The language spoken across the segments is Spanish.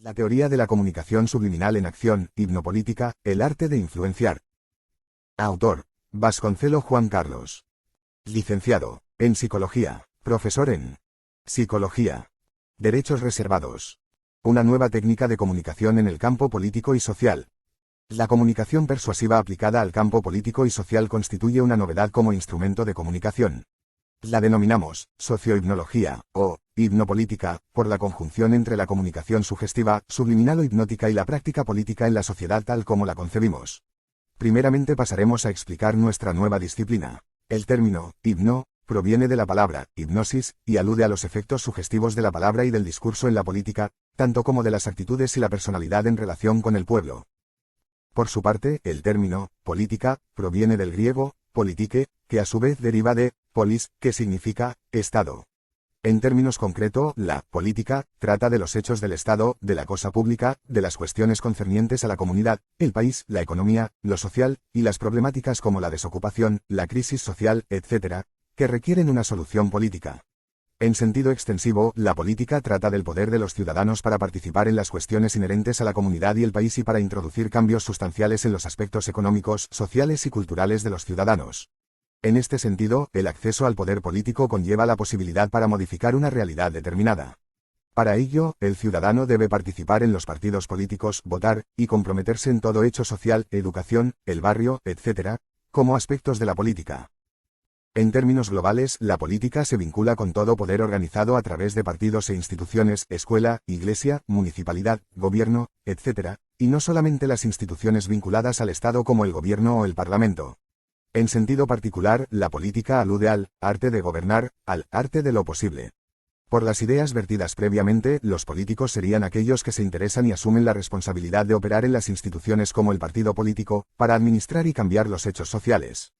La teoría de la comunicación subliminal en acción, hipnopolítica, el arte de influenciar. Autor: Vasconcelo Juan Carlos. Licenciado en Psicología, profesor en Psicología. Derechos reservados. Una nueva técnica de comunicación en el campo político y social. La comunicación persuasiva aplicada al campo político y social constituye una novedad como instrumento de comunicación. La denominamos sociohipnología, o hipnopolítica, por la conjunción entre la comunicación sugestiva, subliminal o hipnótica y la práctica política en la sociedad tal como la concebimos. Primeramente pasaremos a explicar nuestra nueva disciplina. El término hipno proviene de la palabra hipnosis y alude a los efectos sugestivos de la palabra y del discurso en la política, tanto como de las actitudes y la personalidad en relación con el pueblo. Por su parte, el término política proviene del griego politike, que a su vez deriva de polis, que significa Estado. En términos concretos, la política trata de los hechos del Estado, de la cosa pública, de las cuestiones concernientes a la comunidad, el país, la economía, lo social, y las problemáticas como la desocupación, la crisis social, etc., que requieren una solución política. En sentido extensivo, la política trata del poder de los ciudadanos para participar en las cuestiones inherentes a la comunidad y el país y para introducir cambios sustanciales en los aspectos económicos, sociales y culturales de los ciudadanos. En este sentido, el acceso al poder político conlleva la posibilidad para modificar una realidad determinada. Para ello, el ciudadano debe participar en los partidos políticos, votar, y comprometerse en todo hecho social, educación, el barrio, etc., como aspectos de la política. En términos globales, la política se vincula con todo poder organizado a través de partidos e instituciones, escuela, iglesia, municipalidad, gobierno, etc., y no solamente las instituciones vinculadas al Estado como el gobierno o el Parlamento. En sentido particular, la política alude al arte de gobernar, al arte de lo posible. Por las ideas vertidas previamente, los políticos serían aquellos que se interesan y asumen la responsabilidad de operar en las instituciones como el partido político, para administrar y cambiar los hechos sociales.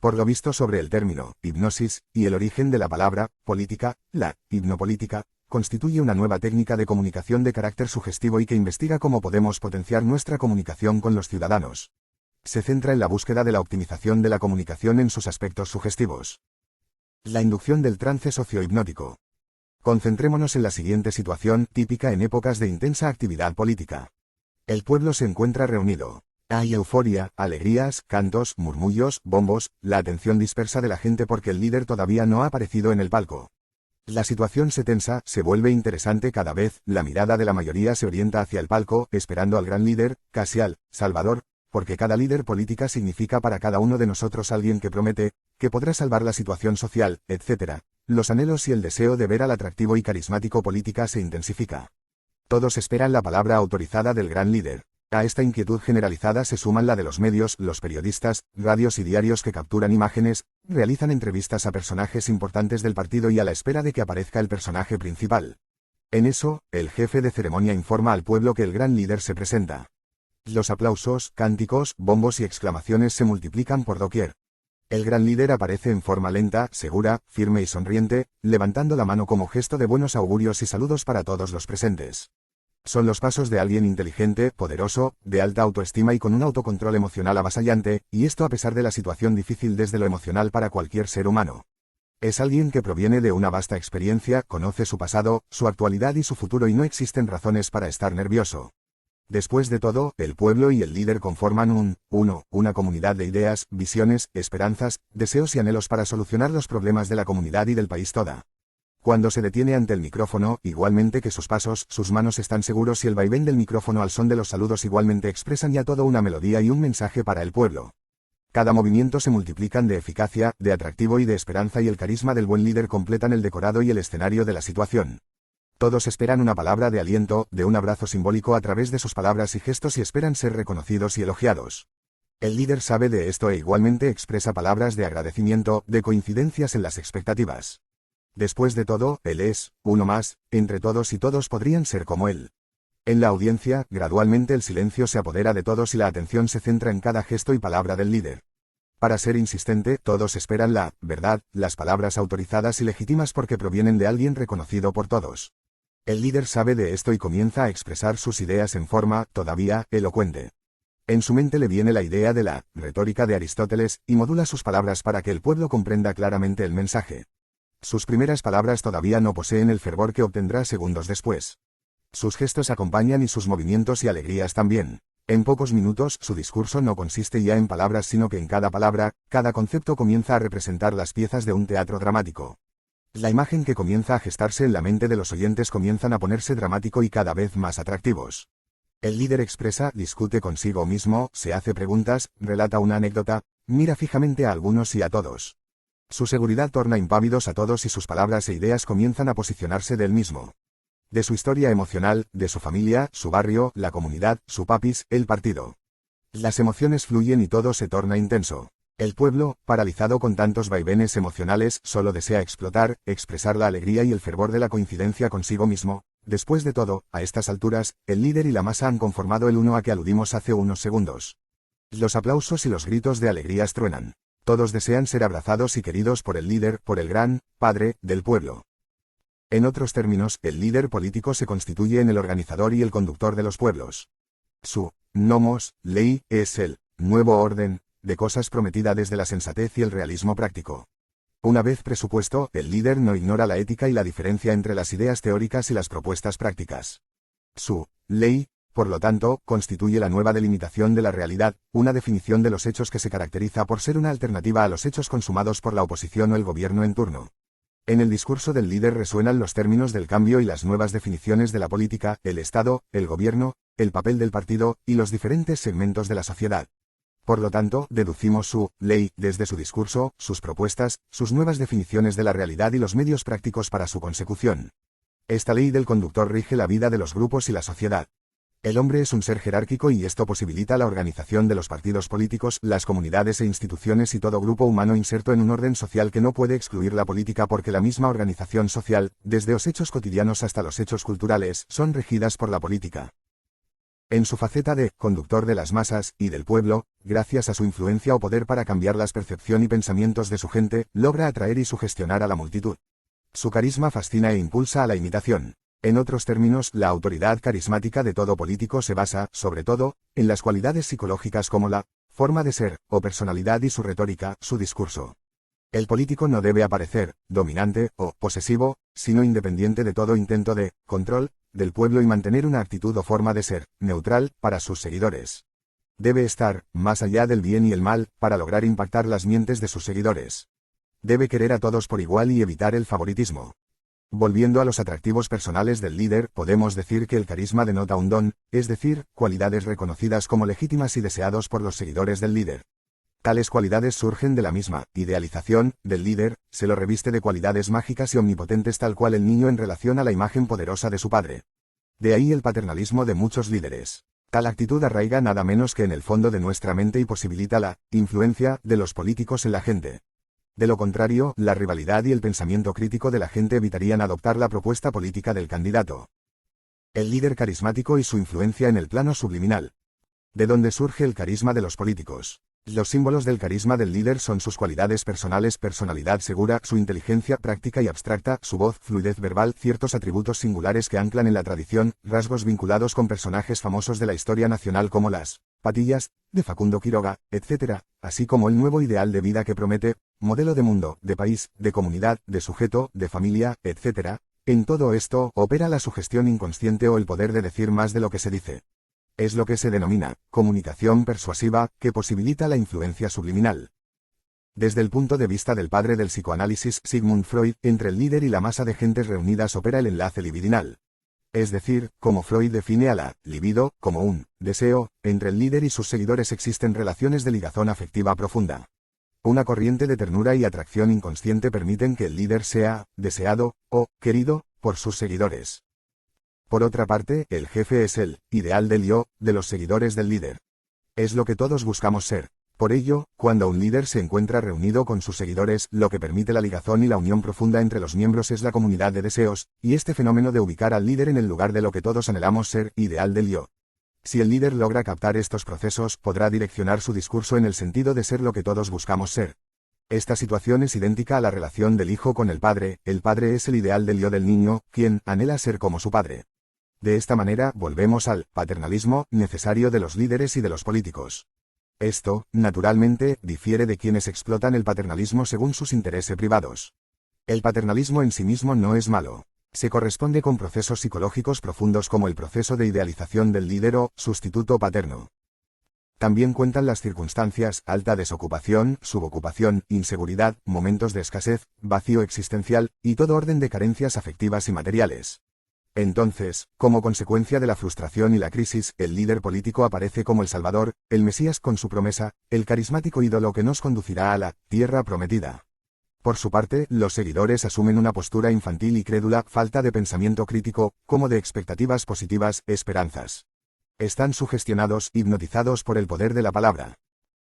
Por lo visto sobre el término hipnosis y el origen de la palabra política, la hipnopolítica constituye una nueva técnica de comunicación de carácter sugestivo y que investiga cómo podemos potenciar nuestra comunicación con los ciudadanos. Se centra en la búsqueda de la optimización de la comunicación en sus aspectos sugestivos. La inducción del trance sociohipnótico. Concentrémonos en la siguiente situación, típica en épocas de intensa actividad política. El pueblo se encuentra reunido. Hay euforia, alegrías, cantos, murmullos, bombos, la atención dispersa de la gente porque el líder todavía no ha aparecido en el palco. La situación se tensa, se vuelve interesante cada vez, la mirada de la mayoría se orienta hacia el palco, esperando al gran líder, casi al Salvador, porque cada líder política significa para cada uno de nosotros alguien que promete, que podrá salvar la situación social, etc. Los anhelos y el deseo de ver al atractivo y carismático política se intensifica. Todos esperan la palabra autorizada del gran líder. A esta inquietud generalizada se suman la de los medios, los periodistas, radios y diarios que capturan imágenes, realizan entrevistas a personajes importantes del partido y a la espera de que aparezca el personaje principal. En eso, el jefe de ceremonia informa al pueblo que el gran líder se presenta. Los aplausos, cánticos, bombos y exclamaciones se multiplican por doquier. El gran líder aparece en forma lenta, segura, firme y sonriente, levantando la mano como gesto de buenos augurios y saludos para todos los presentes. Son los pasos de alguien inteligente, poderoso, de alta autoestima y con un autocontrol emocional avasallante, y esto a pesar de la situación difícil desde lo emocional para cualquier ser humano. Es alguien que proviene de una vasta experiencia, conoce su pasado, su actualidad y su futuro y no existen razones para estar nervioso. Después de todo, el pueblo y el líder conforman una comunidad de ideas, visiones, esperanzas, deseos y anhelos para solucionar los problemas de la comunidad y del país toda. Cuando se detiene ante el micrófono, igualmente que sus pasos, sus manos están seguros y el vaivén del micrófono al son de los saludos igualmente expresan ya toda una melodía y un mensaje para el pueblo. Cada movimiento se multiplican de eficacia, de atractivo y de esperanza y el carisma del buen líder completan el decorado y el escenario de la situación. Todos esperan una palabra de aliento, de un abrazo simbólico a través de sus palabras y gestos y esperan ser reconocidos y elogiados. El líder sabe de esto e igualmente expresa palabras de agradecimiento, de coincidencias en las expectativas. Después de todo, él es uno más, entre todos y todos podrían ser como él. En la audiencia, gradualmente el silencio se apodera de todos y la atención se centra en cada gesto y palabra del líder. Para ser insistente, todos esperan la verdad, las palabras autorizadas y legítimas porque provienen de alguien reconocido por todos. El líder sabe de esto y comienza a expresar sus ideas en forma, todavía, elocuente. En su mente le viene la idea de la retórica de Aristóteles y modula sus palabras para que el pueblo comprenda claramente el mensaje. Sus primeras palabras todavía no poseen el fervor que obtendrá segundos después. Sus gestos acompañan y sus movimientos y alegrías también. En pocos minutos, su discurso no consiste ya en palabras, sino que en cada palabra, cada concepto comienza a representar las piezas de un teatro dramático. La imagen que comienza a gestarse en la mente de los oyentes comienzan a ponerse dramático y cada vez más atractivos. El líder expresa, discute consigo mismo, se hace preguntas, relata una anécdota, mira fijamente a algunos y a todos. Su seguridad torna impávidos a todos y sus palabras e ideas comienzan a posicionarse del mismo. De su historia emocional, de su familia, su barrio, la comunidad, su papis, el partido. Las emociones fluyen y todo se torna intenso. El pueblo, paralizado con tantos vaivenes emocionales, solo desea explotar, expresar la alegría y el fervor de la coincidencia consigo mismo. Después de todo, a estas alturas, el líder y la masa han conformado el uno a que aludimos hace unos segundos. Los aplausos y los gritos de alegrías truenan. Todos desean ser abrazados y queridos por el líder, por el gran padre del pueblo. En otros términos, el líder político se constituye en el organizador y el conductor de los pueblos. Su nomos, ley, es el nuevo orden de cosas prometida desde la sensatez y el realismo práctico. Una vez presupuesto, el líder no ignora la ética y la diferencia entre las ideas teóricas y las propuestas prácticas. Su ley, por lo tanto, constituye la nueva delimitación de la realidad, una definición de los hechos que se caracteriza por ser una alternativa a los hechos consumados por la oposición o el gobierno en turno. En el discurso del líder resuenan los términos del cambio y las nuevas definiciones de la política, el Estado, el gobierno, el papel del partido y los diferentes segmentos de la sociedad. Por lo tanto, deducimos su ley desde su discurso, sus propuestas, sus nuevas definiciones de la realidad y los medios prácticos para su consecución. Esta ley del conductor rige la vida de los grupos y la sociedad. El hombre es un ser jerárquico y esto posibilita la organización de los partidos políticos, las comunidades e instituciones y todo grupo humano inserto en un orden social que no puede excluir la política porque la misma organización social, desde los hechos cotidianos hasta los hechos culturales, son regidas por la política. En su faceta de conductor de las masas y del pueblo, gracias a su influencia o poder para cambiar la percepción y pensamientos de su gente, logra atraer y sugestionar a la multitud. Su carisma fascina e impulsa a la imitación. En otros términos, la autoridad carismática de todo político se basa, sobre todo, en las cualidades psicológicas como la forma de ser, o personalidad y su retórica, su discurso. El político no debe aparecer dominante o posesivo, sino independiente de todo intento de control del pueblo y mantener una actitud o forma de ser neutral para sus seguidores. Debe estar más allá del bien y el mal para lograr impactar las mentes de sus seguidores. Debe querer a todos por igual y evitar el favoritismo. Volviendo a los atractivos personales del líder, podemos decir que el carisma denota un don, es decir, cualidades reconocidas como legítimas y deseados por los seguidores del líder. Tales cualidades surgen de la misma idealización del líder, se lo reviste de cualidades mágicas y omnipotentes tal cual el niño en relación a la imagen poderosa de su padre. De ahí el paternalismo de muchos líderes. Tal actitud arraiga nada menos que en el fondo de nuestra mente y posibilita la influencia de los políticos en la gente. De lo contrario, la rivalidad y el pensamiento crítico de la gente evitarían adoptar la propuesta política del candidato. El líder carismático y su influencia en el plano subliminal. ¿De dónde surge el carisma de los políticos? Los símbolos del carisma del líder son sus cualidades personales, personalidad segura, su inteligencia práctica y abstracta, su voz, fluidez verbal, ciertos atributos singulares que anclan en la tradición, rasgos vinculados con personajes famosos de la historia nacional como las Patillas, de Facundo Quiroga, etc., así como el nuevo ideal de vida que promete, modelo de mundo, de país, de comunidad, de sujeto, de familia, etc. En todo esto, opera la sugestión inconsciente o el poder de decir más de lo que se dice. Es lo que se denomina comunicación persuasiva, que posibilita la influencia subliminal. Desde el punto de vista del padre del psicoanálisis, Sigmund Freud, entre el líder y la masa de gentes reunidas opera el enlace libidinal. Es decir, como Freud define a la libido como un deseo, entre el líder y sus seguidores existen relaciones de ligazón afectiva profunda. Una corriente de ternura y atracción inconsciente permiten que el líder sea deseado o querido por sus seguidores. Por otra parte, el jefe es el ideal del yo de los seguidores del líder. Es lo que todos buscamos ser. Por ello, cuando un líder se encuentra reunido con sus seguidores, lo que permite la ligazón y la unión profunda entre los miembros es la comunidad de deseos, y este fenómeno de ubicar al líder en el lugar de lo que todos anhelamos ser, ideal del yo. Si el líder logra captar estos procesos, podrá direccionar su discurso en el sentido de ser lo que todos buscamos ser. Esta situación es idéntica a la relación del hijo con el padre es el ideal del yo del niño, quien anhela ser como su padre. De esta manera, volvemos al paternalismo necesario de los líderes y de los políticos. Esto, naturalmente, difiere de quienes explotan el paternalismo según sus intereses privados. El paternalismo en sí mismo no es malo. Se corresponde con procesos psicológicos profundos como el proceso de idealización del líder o sustituto paterno. También cuentan las circunstancias: alta desocupación, subocupación, inseguridad, momentos de escasez, vacío existencial, y todo orden de carencias afectivas y materiales. Entonces, como consecuencia de la frustración y la crisis, el líder político aparece como el Salvador, el Mesías con su promesa, el carismático ídolo que nos conducirá a la tierra prometida. Por su parte, los seguidores asumen una postura infantil y crédula, falta de pensamiento crítico, como de expectativas positivas, esperanzas. Están sugestionados, hipnotizados por el poder de la palabra.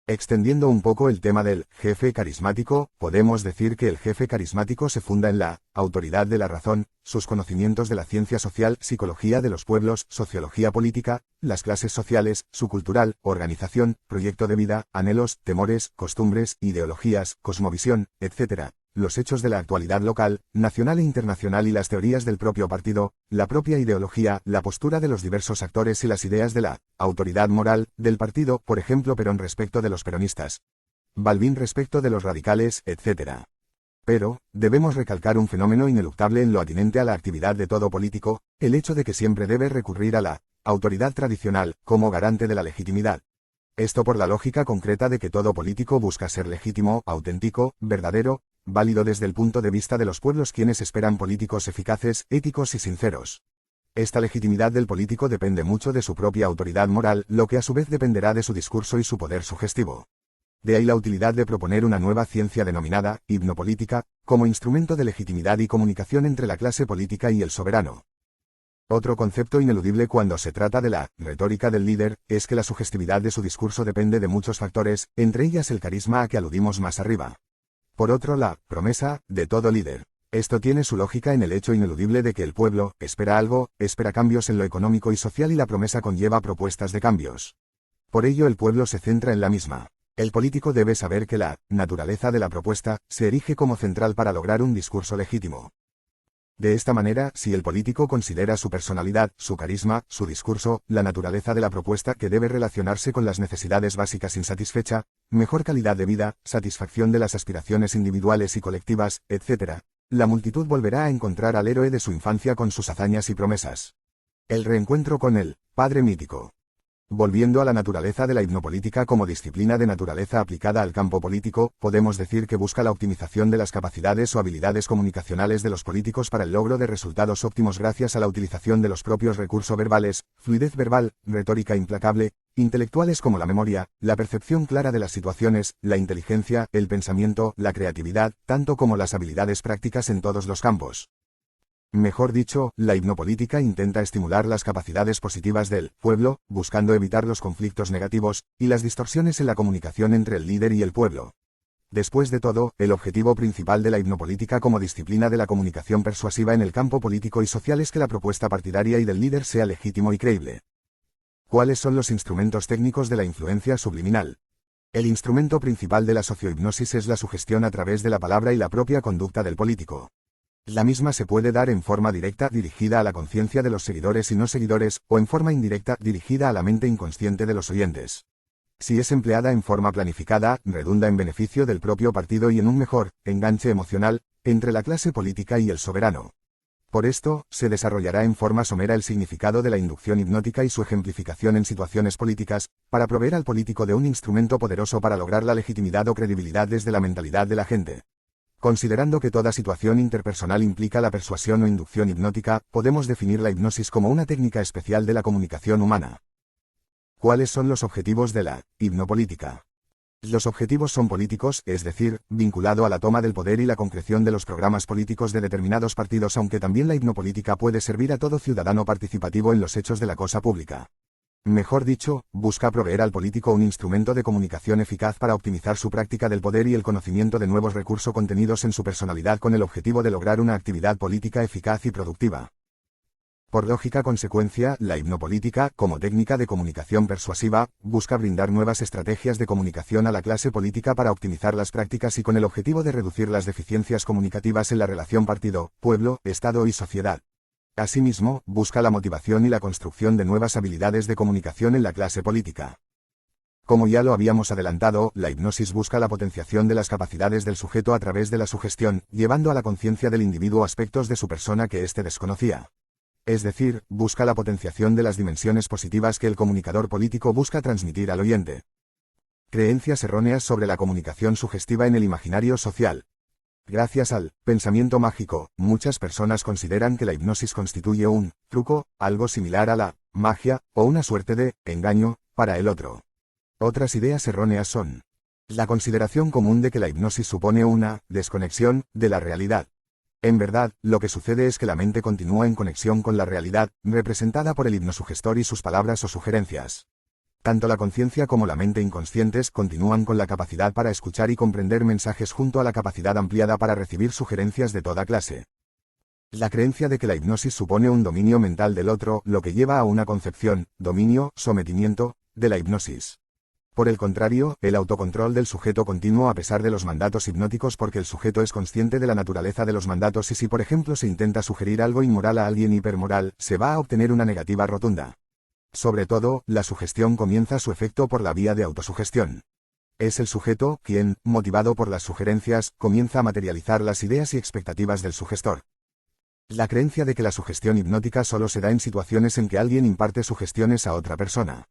Extendiendo un poco el tema del jefe carismático, podemos decir que el jefe carismático se funda en la autoridad de la razón, sus conocimientos de la ciencia social, psicología de los pueblos, sociología política, las clases sociales, su cultural, organización, proyecto de vida, anhelos, temores, costumbres, ideologías, cosmovisión, etc., los hechos de la actualidad local, nacional e internacional y las teorías del propio partido, la propia ideología, la postura de los diversos actores y las ideas de la autoridad moral del partido, por ejemplo Perón respecto de los peronistas, Balbín respecto de los radicales, etc. Pero, debemos recalcar un fenómeno ineluctable en lo atinente a la actividad de todo político, el hecho de que siempre debe recurrir a la autoridad tradicional, como garante de la legitimidad. Esto por la lógica concreta de que todo político busca ser legítimo, auténtico, verdadero, válido desde el punto de vista de los pueblos, quienes esperan políticos eficaces, éticos y sinceros. Esta legitimidad del político depende mucho de su propia autoridad moral, lo que a su vez dependerá de su discurso y su poder sugestivo. De ahí la utilidad de proponer una nueva ciencia denominada hipnopolítica, como instrumento de legitimidad y comunicación entre la clase política y el soberano. Otro concepto ineludible cuando se trata de la retórica del líder, es que la sugestividad de su discurso depende de muchos factores, entre ellas el carisma a que aludimos más arriba. Por otro, la promesa de todo líder. Esto tiene su lógica en el hecho ineludible de que el pueblo espera algo, espera cambios en lo económico y social, y la promesa conlleva propuestas de cambios. Por ello el pueblo se centra en la misma. El político debe saber que la naturaleza de la propuesta se erige como central para lograr un discurso legítimo. De esta manera, si el político considera su personalidad, su carisma, su discurso, la naturaleza de la propuesta que debe relacionarse con las necesidades básicas insatisfechas, mejor calidad de vida, satisfacción de las aspiraciones individuales y colectivas, etc., la multitud volverá a encontrar al héroe de su infancia con sus hazañas y promesas. El reencuentro con el padre mítico. Volviendo a la naturaleza de la hipnopolítica como disciplina de naturaleza aplicada al campo político, podemos decir que busca la optimización de las capacidades o habilidades comunicacionales de los políticos para el logro de resultados óptimos gracias a la utilización de los propios recursos verbales, fluidez verbal, retórica implacable, intelectuales como la memoria, la percepción clara de las situaciones, la inteligencia, el pensamiento, la creatividad, tanto como las habilidades prácticas en todos los campos. Mejor dicho, la hipnopolítica intenta estimular las capacidades positivas del pueblo, buscando evitar los conflictos negativos y las distorsiones en la comunicación entre el líder y el pueblo. Después de todo, el objetivo principal de la hipnopolítica como disciplina de la comunicación persuasiva en el campo político y social es que la propuesta partidaria y del líder sea legítimo y creíble. ¿Cuáles son los instrumentos técnicos de la influencia subliminal? El instrumento principal de la sociohipnosis es la sugestión a través de la palabra y la propia conducta del político. La misma se puede dar en forma directa, dirigida a la conciencia de los seguidores y no seguidores, o en forma indirecta, dirigida a la mente inconsciente de los oyentes. Si es empleada en forma planificada, redunda en beneficio del propio partido y en un mejor enganche emocional entre la clase política y el soberano. Por esto, se desarrollará en forma somera el significado de la inducción hipnótica y su ejemplificación en situaciones políticas, para proveer al político de un instrumento poderoso para lograr la legitimidad o credibilidad desde la mentalidad de la gente. Considerando que toda situación interpersonal implica la persuasión o inducción hipnótica, podemos definir la hipnosis como una técnica especial de la comunicación humana. ¿Cuáles son los objetivos de la hipnopolítica? Los objetivos son políticos, es decir, vinculado a la toma del poder y la concreción de los programas políticos de determinados partidos, aunque también la hipnopolítica puede servir a todo ciudadano participativo en los hechos de la cosa pública. Mejor dicho, busca proveer al político un instrumento de comunicación eficaz para optimizar su práctica del poder y el conocimiento de nuevos recursos contenidos en su personalidad con el objetivo de lograr una actividad política eficaz y productiva. Por lógica consecuencia, la hipnopolítica, como técnica de comunicación persuasiva, busca brindar nuevas estrategias de comunicación a la clase política para optimizar las prácticas y con el objetivo de reducir las deficiencias comunicativas en la relación partido, pueblo, Estado y sociedad. Asimismo, busca la motivación y la construcción de nuevas habilidades de comunicación en la clase política. Como ya lo habíamos adelantado, la hipnosis busca la potenciación de las capacidades del sujeto a través de la sugestión, llevando a la conciencia del individuo aspectos de su persona que éste desconocía. Es decir, busca la potenciación de las dimensiones positivas que el comunicador político busca transmitir al oyente. Creencias erróneas sobre la comunicación sugestiva en el imaginario social. Gracias al pensamiento mágico, muchas personas consideran que la hipnosis constituye un truco, algo similar a la magia, o una suerte de engaño para el otro. Otras ideas erróneas son la consideración común de que la hipnosis supone una desconexión de la realidad. En verdad, lo que sucede es que la mente continúa en conexión con la realidad, representada por el hipnosugestor y sus palabras o sugerencias. Tanto la conciencia como la mente inconscientes continúan con la capacidad para escuchar y comprender mensajes junto a la capacidad ampliada para recibir sugerencias de toda clase. La creencia de que la hipnosis supone un dominio mental del otro, lo que lleva a una concepción, dominio, sometimiento, de la hipnosis. Por el contrario, el autocontrol del sujeto continuo a pesar de los mandatos hipnóticos porque el sujeto es consciente de la naturaleza de los mandatos y si por ejemplo se intenta sugerir algo inmoral a alguien hipermoral, se va a obtener una negativa rotunda. Sobre todo, la sugestión comienza su efecto por la vía de autosugestión. Es el sujeto quien, motivado por las sugerencias, comienza a materializar las ideas y expectativas del sugestor. La creencia de que la sugestión hipnótica solo se da en situaciones en que alguien imparte sugestiones a otra persona.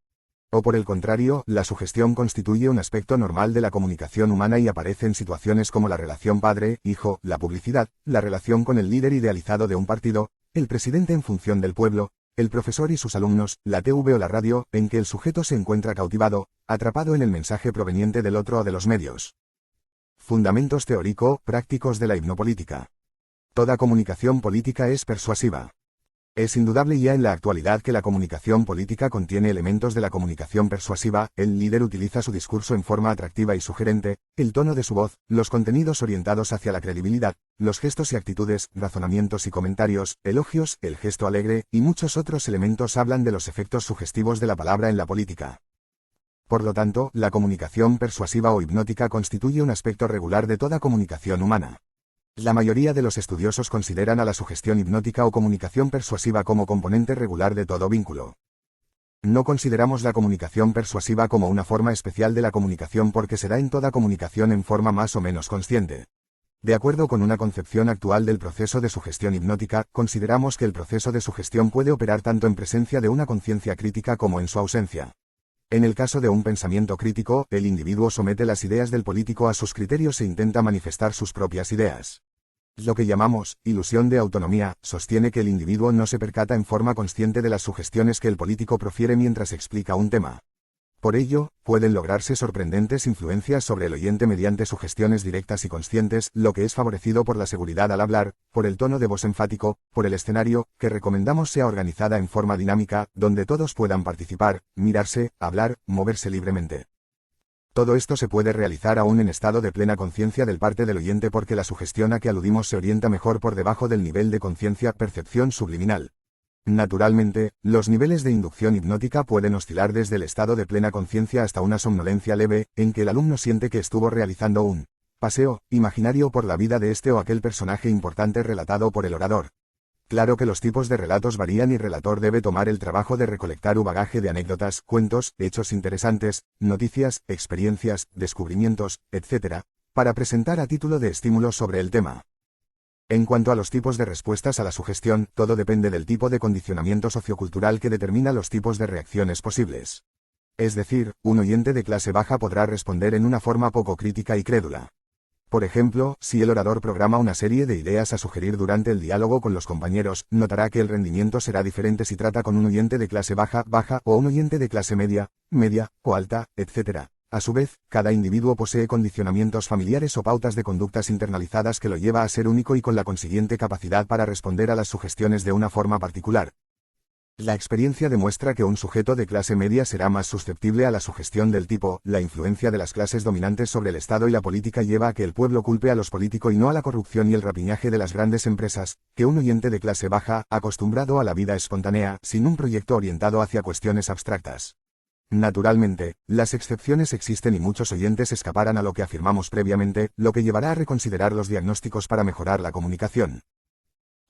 O por el contrario, la sugestión constituye un aspecto normal de la comunicación humana y aparece en situaciones como la relación padre-hijo, la publicidad, la relación con el líder idealizado de un partido, el presidente en función del pueblo, el profesor y sus alumnos, la TV o la radio, en que el sujeto se encuentra cautivado, atrapado en el mensaje proveniente del otro o de los medios. Fundamentos teórico-prácticos de la hipnopolítica. Toda comunicación política es persuasiva. Es indudable ya en la actualidad que la comunicación política contiene elementos de la comunicación persuasiva, el líder utiliza su discurso en forma atractiva y sugerente, el tono de su voz, los contenidos orientados hacia la credibilidad, los gestos y actitudes, razonamientos y comentarios, elogios, el gesto alegre, y muchos otros elementos hablan de los efectos sugestivos de la palabra en la política. Por lo tanto, la comunicación persuasiva o hipnótica constituye un aspecto regular de toda comunicación humana. La mayoría de los estudiosos consideran a la sugestión hipnótica o comunicación persuasiva como componente regular de todo vínculo. No consideramos la comunicación persuasiva como una forma especial de la comunicación porque se da en toda comunicación en forma más o menos consciente. De acuerdo con una concepción actual del proceso de sugestión hipnótica, consideramos que el proceso de sugestión puede operar tanto en presencia de una conciencia crítica como en su ausencia. En el caso de un pensamiento crítico, el individuo somete las ideas del político a sus criterios e intenta manifestar sus propias ideas. Lo que llamamos ilusión de autonomía sostiene que el individuo no se percata en forma consciente de las sugestiones que el político profiere mientras explica un tema. Por ello, pueden lograrse sorprendentes influencias sobre el oyente mediante sugestiones directas y conscientes, lo que es favorecido por la seguridad al hablar, por el tono de voz enfático, por el escenario, que recomendamos sea organizada en forma dinámica, donde todos puedan participar, mirarse, hablar, moverse libremente. Todo esto se puede realizar aún en estado de plena conciencia del parte del oyente porque la sugestión a que aludimos se orienta mejor por debajo del nivel de conciencia, percepción subliminal. Naturalmente, los niveles de inducción hipnótica pueden oscilar desde el estado de plena conciencia hasta una somnolencia leve, en que el alumno siente que estuvo realizando un paseo imaginario por la vida de este o aquel personaje importante relatado por el orador. Claro que los tipos de relatos varían y el relator debe tomar el trabajo de recolectar un bagaje de anécdotas, cuentos, hechos interesantes, noticias, experiencias, descubrimientos, etc., para presentar a título de estímulo sobre el tema. En cuanto a los tipos de respuestas a la sugestión, todo depende del tipo de condicionamiento sociocultural que determina los tipos de reacciones posibles. Es decir, un oyente de clase baja podrá responder en una forma poco crítica y crédula. Por ejemplo, si el orador programa una serie de ideas a sugerir durante el diálogo con los compañeros, notará que el rendimiento será diferente si trata con un oyente de clase baja o un oyente de clase media o alta, etc. A su vez, cada individuo posee condicionamientos familiares o pautas de conductas internalizadas que lo lleva a ser único y con la consiguiente capacidad para responder a las sugestiones de una forma particular. La experiencia demuestra que un sujeto de clase media será más susceptible a la sugestión del tipo, la influencia de las clases dominantes sobre el Estado y la política lleva a que el pueblo culpe a los políticos y no a la corrupción y el rapiñaje de las grandes empresas, que un oyente de clase baja, acostumbrado a la vida espontánea, sin un proyecto orientado hacia cuestiones abstractas. Naturalmente, las excepciones existen y muchos oyentes escaparán a lo que afirmamos previamente, lo que llevará a reconsiderar los diagnósticos para mejorar la comunicación.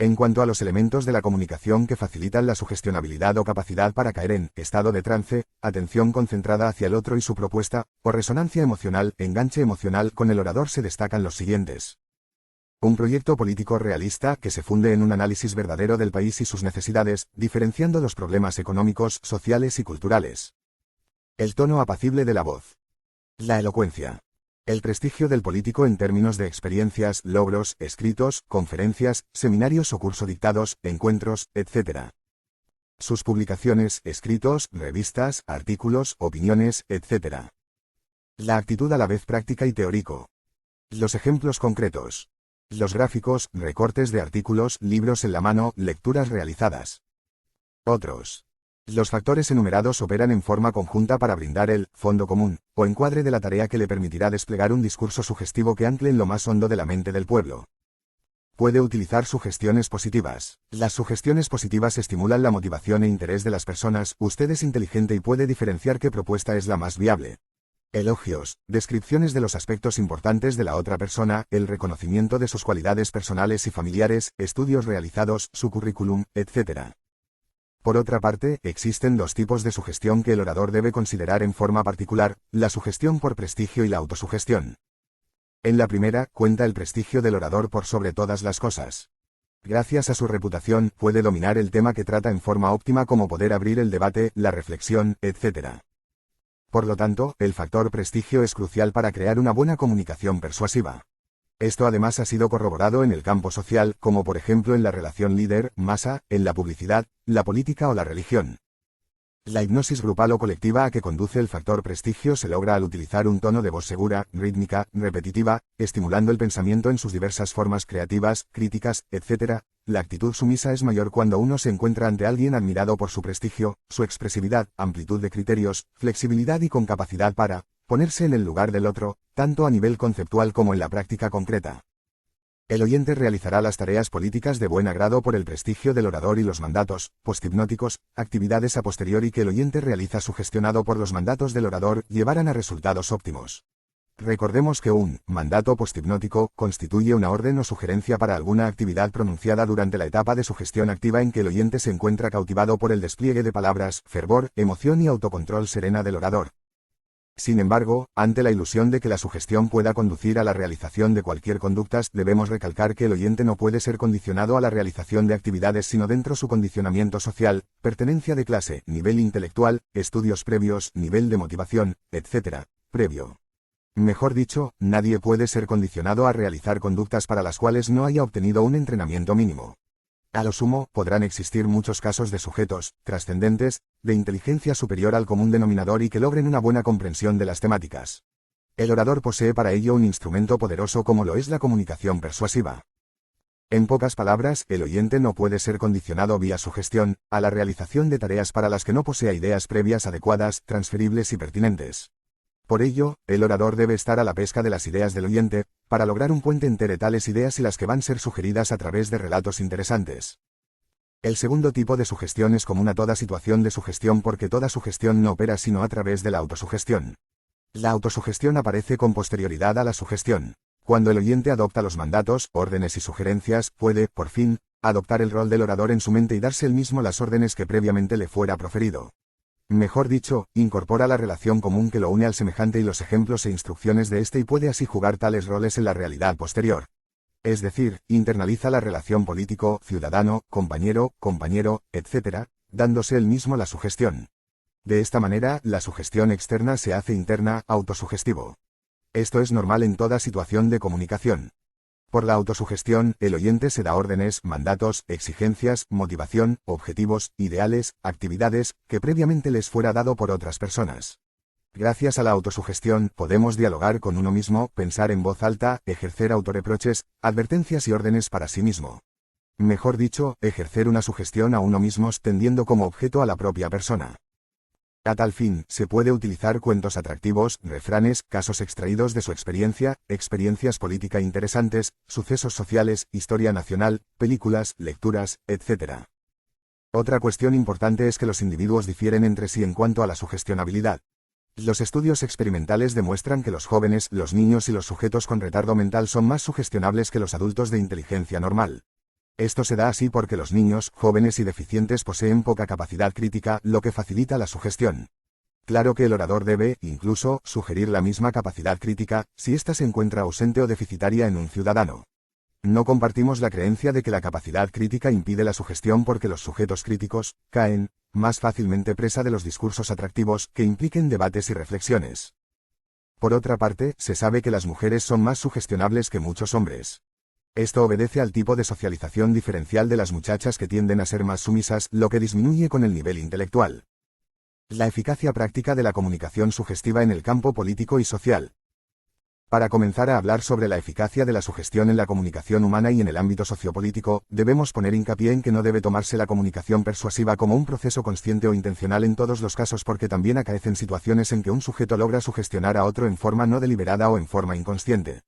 En cuanto a los elementos de la comunicación que facilitan la sugestionabilidad o capacidad para caer en estado de trance, atención concentrada hacia el otro y su propuesta, o resonancia emocional, enganche emocional con el orador se destacan los siguientes. Un proyecto político realista que se funde en un análisis verdadero del país y sus necesidades, diferenciando los problemas económicos, sociales y culturales. El tono apacible de la voz. La elocuencia. El prestigio del político en términos de experiencias, logros, escritos, conferencias, seminarios o curso dictados, encuentros, etc. Sus publicaciones, escritos, revistas, artículos, opiniones, etc. La actitud a la vez práctica y teórico. Los ejemplos concretos. Los gráficos, recortes de artículos, libros en la mano, lecturas realizadas. Otros. Los factores enumerados operan en forma conjunta para brindar el fondo común, o encuadre de la tarea que le permitirá desplegar un discurso sugestivo que ancle en lo más hondo de la mente del pueblo. Puede utilizar sugestiones positivas. Las sugestiones positivas estimulan la motivación e interés de las personas. Usted es inteligente y puede diferenciar qué propuesta es la más viable. Elogios, descripciones de los aspectos importantes de la otra persona, el reconocimiento de sus cualidades personales y familiares, estudios realizados, su currículum, etc. Por otra parte, existen dos tipos de sugestión que el orador debe considerar en forma particular, la sugestión por prestigio y la autosugestión. En la primera, cuenta el prestigio del orador por sobre todas las cosas. Gracias a su reputación, puede dominar el tema que trata en forma óptima como poder abrir el debate, la reflexión, etc. Por lo tanto, el factor prestigio es crucial para crear una buena comunicación persuasiva. Esto además ha sido corroborado en el campo social, como por ejemplo en la relación líder-masa, en la publicidad, la política o la religión. La hipnosis grupal o colectiva a que conduce el factor prestigio se logra al utilizar un tono de voz segura, rítmica, repetitiva, estimulando el pensamiento en sus diversas formas creativas, críticas, etc. La actitud sumisa es mayor cuando uno se encuentra ante alguien admirado por su prestigio, su expresividad, amplitud de criterios, flexibilidad y con capacidad para ponerse en el lugar del otro, tanto a nivel conceptual como en la práctica concreta. El oyente realizará las tareas políticas de buen agrado por el prestigio del orador y los mandatos posthipnóticos, actividades a posteriori que el oyente realiza sugestionado por los mandatos del orador, llevarán a resultados óptimos. Recordemos que un mandato posthipnótico constituye una orden o sugerencia para alguna actividad pronunciada durante la etapa de sugestión activa en que el oyente se encuentra cautivado por el despliegue de palabras, fervor, emoción y autocontrol serena del orador. Sin embargo, ante la ilusión de que la sugestión pueda conducir a la realización de cualquier conducta, debemos recalcar que el oyente no puede ser condicionado a la realización de actividades sino dentro su condicionamiento social, pertenencia de clase, nivel intelectual, estudios previos, nivel de motivación, etc. previo. Mejor dicho, nadie puede ser condicionado a realizar conductas para las cuales no haya obtenido un entrenamiento mínimo. A lo sumo, podrán existir muchos casos de sujetos, trascendentes, de inteligencia superior al común denominador y que logren una buena comprensión de las temáticas. El orador posee para ello un instrumento poderoso como lo es la comunicación persuasiva. En pocas palabras, el oyente no puede ser condicionado vía sugestión, a la realización de tareas para las que no posea ideas previas adecuadas, transferibles y pertinentes. Por ello, el orador debe estar a la pesca de las ideas del oyente, para lograr un puente entre tales ideas y las que van a ser sugeridas a través de relatos interesantes. El segundo tipo de sugestión es común a toda situación de sugestión porque toda sugestión no opera sino a través de la autosugestión. La autosugestión aparece con posterioridad a la sugestión. Cuando el oyente adopta los mandatos, órdenes y sugerencias, puede, por fin, adoptar el rol del orador en su mente y darse él mismo las órdenes que previamente le fuera proferido. Mejor dicho, incorpora la relación común que lo une al semejante y los ejemplos e instrucciones de éste y puede así jugar tales roles en la realidad posterior. Es decir, internaliza la relación político, ciudadano, compañero, etc., dándose él mismo la sugestión. De esta manera, la sugestión externa se hace interna, autosugestivo. Esto es normal en toda situación de comunicación. Por la autosugestión, el oyente se da órdenes, mandatos, exigencias, motivación, objetivos, ideales, actividades, que previamente les fuera dado por otras personas. Gracias a la autosugestión, podemos dialogar con uno mismo, pensar en voz alta, ejercer autorreproches, advertencias y órdenes para sí mismo. Mejor dicho, ejercer una sugestión a uno mismo tendiendo como objeto a la propia persona. A tal fin, se puede utilizar cuentos atractivos, refranes, casos extraídos de su experiencia, experiencias política interesantes, sucesos sociales, historia nacional, películas, lecturas, etc. Otra cuestión importante es que los individuos difieren entre sí en cuanto a la sugestionabilidad. Los estudios experimentales demuestran que los jóvenes, los niños y los sujetos con retardo mental son más sugestionables que los adultos de inteligencia normal. Esto se da así porque los niños, jóvenes y deficientes poseen poca capacidad crítica, lo que facilita la sugestión. Claro que el orador debe, incluso, sugerir la misma capacidad crítica, si ésta se encuentra ausente o deficitaria en un ciudadano. No compartimos la creencia de que la capacidad crítica impide la sugestión porque los sujetos críticos caen más fácilmente presa de los discursos atractivos que impliquen debates y reflexiones. Por otra parte, se sabe que las mujeres son más sugestionables que muchos hombres. Esto obedece al tipo de socialización diferencial de las muchachas que tienden a ser más sumisas, lo que disminuye con el nivel intelectual. La eficacia práctica de la comunicación sugestiva en el campo político y social. Para comenzar a hablar sobre la eficacia de la sugestión en la comunicación humana y en el ámbito sociopolítico, debemos poner hincapié en que no debe tomarse la comunicación persuasiva como un proceso consciente o intencional en todos los casos porque también acaecen situaciones en que un sujeto logra sugestionar a otro en forma no deliberada o en forma inconsciente.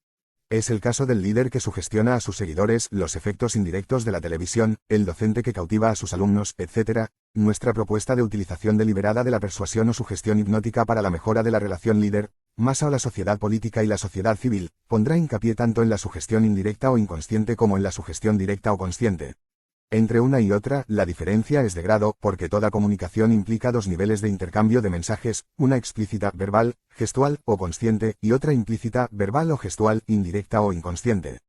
Es el caso del líder que sugestiona a sus seguidores, los efectos indirectos de la televisión, el docente que cautiva a sus alumnos, etc. Nuestra propuesta de utilización deliberada de la persuasión o sugestión hipnótica para la mejora de la relación líder-masa o la sociedad política y la sociedad civil, pondrá hincapié tanto en la sugestión indirecta o inconsciente como en la sugestión directa o consciente. Entre una y otra, la diferencia es de grado, porque toda comunicación implica dos niveles de intercambio de mensajes, una explícita, verbal, gestual o consciente, y otra implícita, verbal o gestual, indirecta o inconsciente.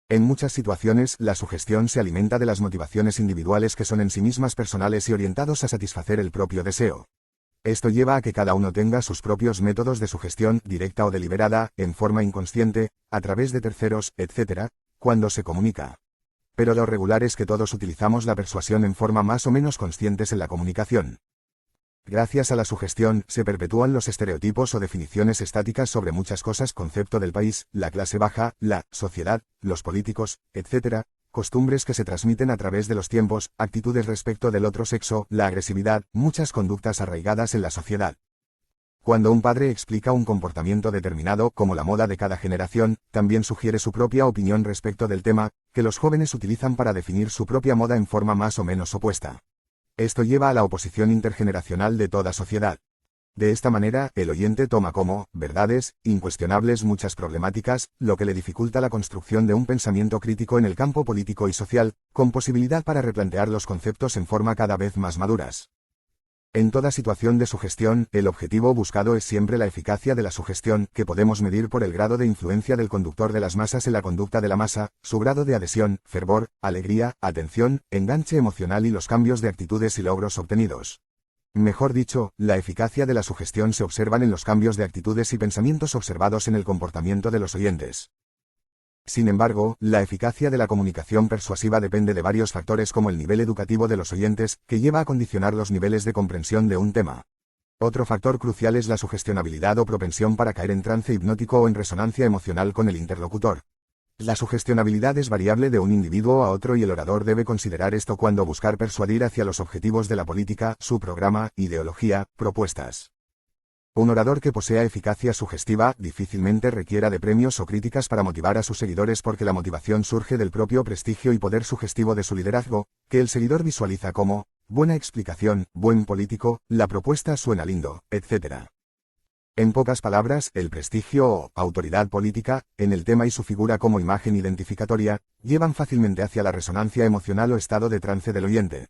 En muchas situaciones, la sugestión se alimenta de las motivaciones individuales que son en sí mismas personales y orientados a satisfacer el propio deseo. Esto lleva a que cada uno tenga sus propios métodos de sugestión, directa o deliberada, en forma inconsciente, a través de terceros, etc., cuando se comunica. Pero lo regular es que todos utilizamos la persuasión en forma más o menos conscientes en la comunicación. Gracias a la sugestión, se perpetúan los estereotipos o definiciones estáticas sobre muchas cosas, concepto del país, la clase baja, la sociedad, los políticos, etc., costumbres que se transmiten a través de los tiempos, actitudes respecto del otro sexo, la agresividad, muchas conductas arraigadas en la sociedad. Cuando un padre explica un comportamiento determinado, como la moda de cada generación, también sugiere su propia opinión respecto del tema, que los jóvenes utilizan para definir su propia moda en forma más o menos opuesta. Esto lleva a la oposición intergeneracional de toda sociedad. De esta manera, el oyente toma como verdades incuestionables muchas problemáticas, lo que le dificulta la construcción de un pensamiento crítico en el campo político y social, con posibilidad para replantear los conceptos en forma cada vez más maduras. En toda situación de sugestión, el objetivo buscado es siempre la eficacia de la sugestión, que podemos medir por el grado de influencia del conductor de las masas en la conducta de la masa, su grado de adhesión, fervor, alegría, atención, enganche emocional y los cambios de actitudes y logros obtenidos. Mejor dicho, la eficacia de la sugestión se observan en los cambios de actitudes y pensamientos observados en el comportamiento de los oyentes. Sin embargo, la eficacia de la comunicación persuasiva depende de varios factores como el nivel educativo de los oyentes, que lleva a condicionar los niveles de comprensión de un tema. Otro factor crucial es la sugestionabilidad o propensión para caer en trance hipnótico o en resonancia emocional con el interlocutor. La sugestionabilidad es variable de un individuo a otro y el orador debe considerar esto cuando buscar persuadir hacia los objetivos de la política, su programa, ideología, propuestas. Un orador que posea eficacia sugestiva difícilmente requiera de premios o críticas para motivar a sus seguidores porque la motivación surge del propio prestigio y poder sugestivo de su liderazgo, que el seguidor visualiza como buena explicación, buen político, la propuesta suena lindo, etc. En pocas palabras, el prestigio o autoridad política, en el tema y su figura como imagen identificatoria, llevan fácilmente hacia la resonancia emocional o estado de trance del oyente.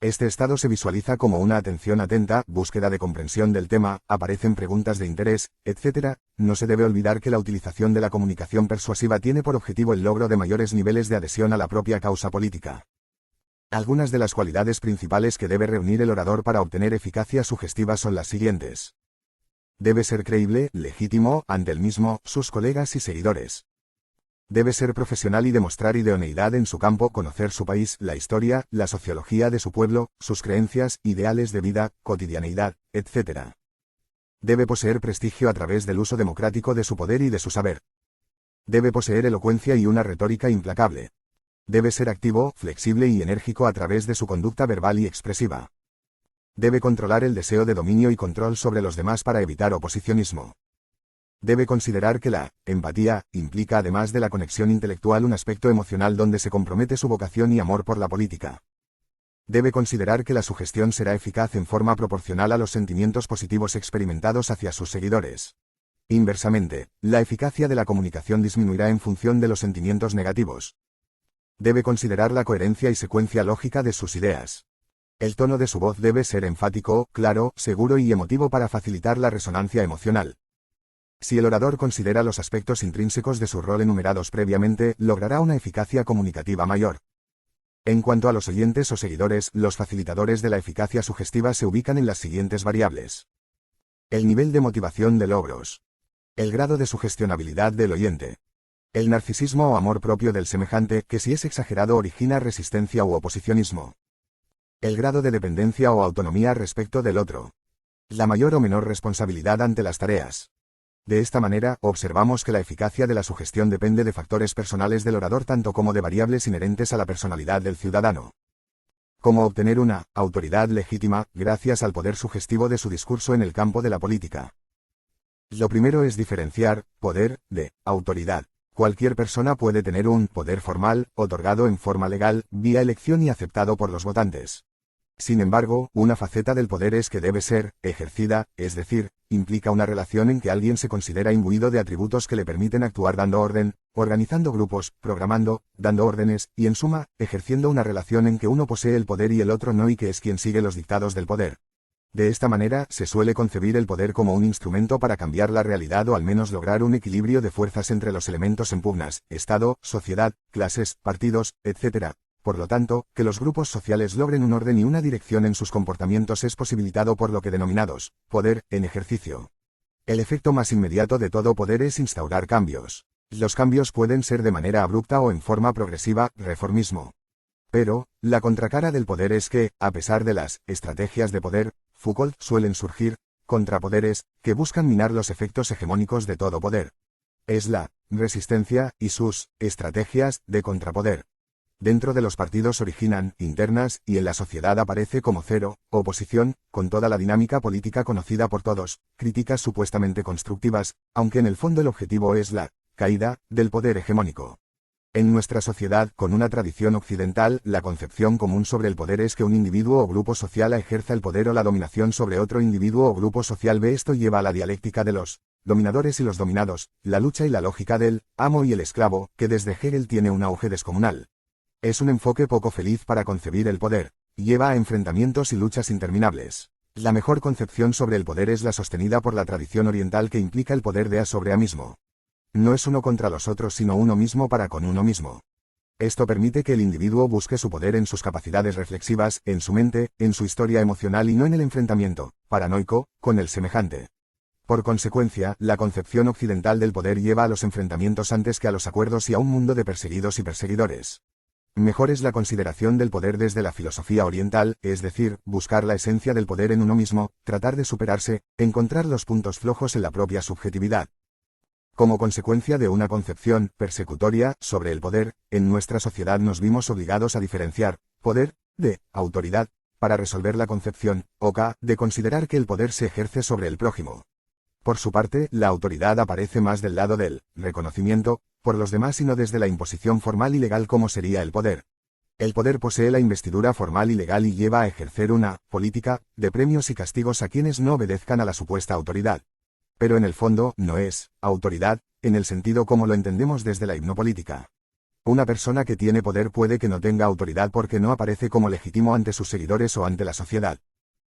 Este estado se visualiza como una atención atenta, búsqueda de comprensión del tema, aparecen preguntas de interés, etc. No se debe olvidar que la utilización de la comunicación persuasiva tiene por objetivo el logro de mayores niveles de adhesión a la propia causa política. Algunas de las cualidades principales que debe reunir el orador para obtener eficacia sugestiva son las siguientes. Debe ser creíble, legítimo, ante él mismo, sus colegas y seguidores. Debe ser profesional y demostrar idoneidad en su campo, conocer su país, la historia, la sociología de su pueblo, sus creencias, ideales de vida, cotidianeidad, etc. Debe poseer prestigio a través del uso democrático de su poder y de su saber. Debe poseer elocuencia y una retórica implacable. Debe ser activo, flexible y enérgico a través de su conducta verbal y expresiva. Debe controlar el deseo de dominio y control sobre los demás para evitar oposicionismo. Debe considerar que la empatía implica además de la conexión intelectual un aspecto emocional donde se compromete su vocación y amor por la política. Debe considerar que la sugestión será eficaz en forma proporcional a los sentimientos positivos experimentados hacia sus seguidores. Inversamente, la eficacia de la comunicación disminuirá en función de los sentimientos negativos. Debe considerar la coherencia y secuencia lógica de sus ideas. El tono de su voz debe ser enfático, claro, seguro y emotivo para facilitar la resonancia emocional. Si el orador considera los aspectos intrínsecos de su rol enumerados previamente, logrará una eficacia comunicativa mayor. En cuanto a los oyentes o seguidores, los facilitadores de la eficacia sugestiva se ubican en las siguientes variables. El nivel de motivación de logros. El grado de sugestionabilidad del oyente. El narcisismo o amor propio del semejante, que si es exagerado origina resistencia u oposicionismo. El grado de dependencia o autonomía respecto del otro. La mayor o menor responsabilidad ante las tareas. De esta manera, observamos que la eficacia de la sugestión depende de factores personales del orador tanto como de variables inherentes a la personalidad del ciudadano. Cómo obtener una autoridad legítima, gracias al poder sugestivo de su discurso en el campo de la política. Lo primero es diferenciar poder de autoridad. Cualquier persona puede tener un poder formal, otorgado en forma legal, vía elección y aceptado por los votantes. Sin embargo, una faceta del poder es que debe ser ejercida, es decir, implica una relación en que alguien se considera imbuido de atributos que le permiten actuar dando orden, organizando grupos, programando, dando órdenes, y en suma, ejerciendo una relación en que uno posee el poder y el otro no y que es quien sigue los dictados del poder. De esta manera, se suele concebir el poder como un instrumento para cambiar la realidad o al menos lograr un equilibrio de fuerzas entre los elementos en pugnas, Estado, sociedad, clases, partidos, etc. Por lo tanto, que los grupos sociales logren un orden y una dirección en sus comportamientos es posibilitado por lo que denominados poder en ejercicio. El efecto más inmediato de todo poder es instaurar cambios. Los cambios pueden ser de manera abrupta o en forma progresiva, reformismo. Pero, la contracara del poder es que, a pesar de las estrategias de poder, Foucault, suelen surgir contrapoderes que buscan minar los efectos hegemónicos de todo poder. Es la resistencia y sus estrategias de contrapoder. Dentro de los partidos originan internas y en la sociedad aparece como cero, oposición, con toda la dinámica política conocida por todos, críticas supuestamente constructivas, aunque en el fondo el objetivo es la caída del poder hegemónico. En nuestra sociedad, con una tradición occidental, la concepción común sobre el poder es que un individuo o grupo social ejerza el poder o la dominación sobre otro individuo o grupo social b. Esto lleva a la dialéctica de los dominadores y los dominados, la lucha y la lógica del amo y el esclavo, que desde Hegel tiene un auge descomunal. Es un enfoque poco feliz para concebir el poder, lleva a enfrentamientos y luchas interminables. La mejor concepción sobre el poder es la sostenida por la tradición oriental que implica el poder de a sobre a mismo. No es uno contra los otros sino uno mismo para con uno mismo. Esto permite que el individuo busque su poder en sus capacidades reflexivas, en su mente, en su historia emocional y no en el enfrentamiento paranoico con el semejante. Por consecuencia, la concepción occidental del poder lleva a los enfrentamientos antes que a los acuerdos y a un mundo de perseguidos y perseguidores. Mejor es la consideración del poder desde la filosofía oriental, es decir, buscar la esencia del poder en uno mismo, tratar de superarse, encontrar los puntos flojos en la propia subjetividad. Como consecuencia de una concepción persecutoria sobre el poder, en nuestra sociedad nos vimos obligados a diferenciar poder de autoridad, para resolver la concepción oca de considerar que el poder se ejerce sobre el prójimo. Por su parte, la autoridad aparece más del lado del reconocimiento por los demás y no desde la imposición formal y legal como sería el poder. El poder posee la investidura formal y legal y lleva a ejercer una política de premios y castigos a quienes no obedezcan a la supuesta autoridad. Pero en el fondo, no es autoridad, en el sentido como lo entendemos desde la hipnopolítica. Una persona que tiene poder puede que no tenga autoridad porque no aparece como legítimo ante sus seguidores o ante la sociedad.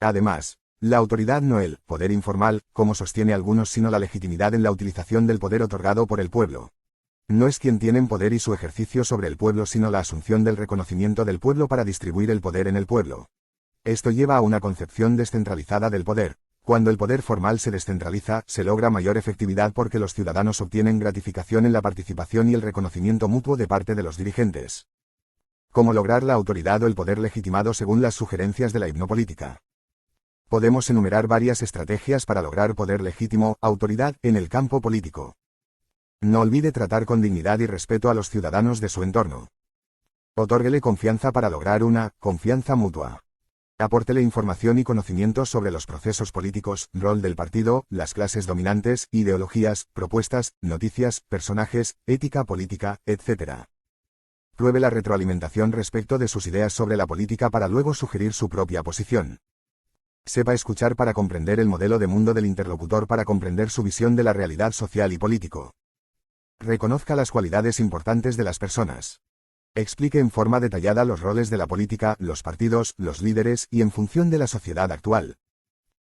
Además, la autoridad no el poder informal, como sostiene algunos, sino la legitimidad en la utilización del poder otorgado por el pueblo. No es quien tienen poder y su ejercicio sobre el pueblo sino la asunción del reconocimiento del pueblo para distribuir el poder en el pueblo. Esto lleva a una concepción descentralizada del poder. Cuando el poder formal se descentraliza, se logra mayor efectividad porque los ciudadanos obtienen gratificación en la participación y el reconocimiento mutuo de parte de los dirigentes. ¿Cómo lograr la autoridad o el poder legitimado según las sugerencias de la hipnopolítica? Podemos enumerar varias estrategias para lograr poder legítimo, autoridad, en el campo político. No olvide tratar con dignidad y respeto a los ciudadanos de su entorno. Otórguele confianza para lograr una confianza mutua. Apórtele información y conocimientos sobre los procesos políticos, rol del partido, las clases dominantes, ideologías, propuestas, noticias, personajes, ética política, etc. Pruebe la retroalimentación respecto de sus ideas sobre la política para luego sugerir su propia posición. Sepa escuchar para comprender el modelo de mundo del interlocutor para comprender su visión de la realidad social y político. Reconozca las cualidades importantes de las personas. Explique en forma detallada los roles de la política, los partidos, los líderes y en función de la sociedad actual.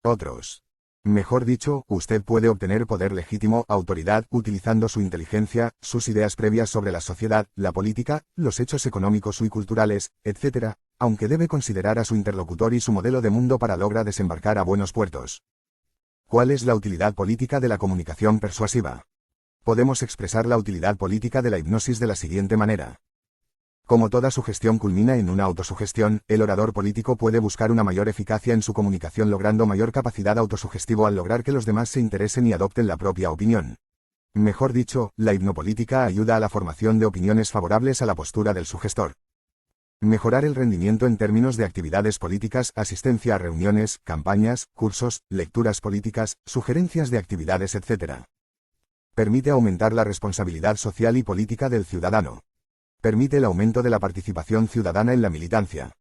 Otros. Mejor dicho, usted puede obtener poder legítimo, autoridad, utilizando su inteligencia, sus ideas previas sobre la sociedad, la política, los hechos económicos y culturales, etc., aunque debe considerar a su interlocutor y su modelo de mundo para lograr desembarcar a buenos puertos. ¿Cuál es la utilidad política de la comunicación persuasiva? Podemos expresar la utilidad política de la hipnosis de la siguiente manera. Como toda sugestión culmina en una autosugestión, el orador político puede buscar una mayor eficacia en su comunicación logrando mayor capacidad autosugestivo al lograr que los demás se interesen y adopten la propia opinión. Mejor dicho, la hipnopolítica ayuda a la formación de opiniones favorables a la postura del sugestor. Mejorar el rendimiento en términos de actividades políticas, asistencia a reuniones, campañas, cursos, lecturas políticas, sugerencias de actividades, etc. Permite aumentar la responsabilidad social y política del ciudadano. Permite el aumento de la participación ciudadana en la militancia.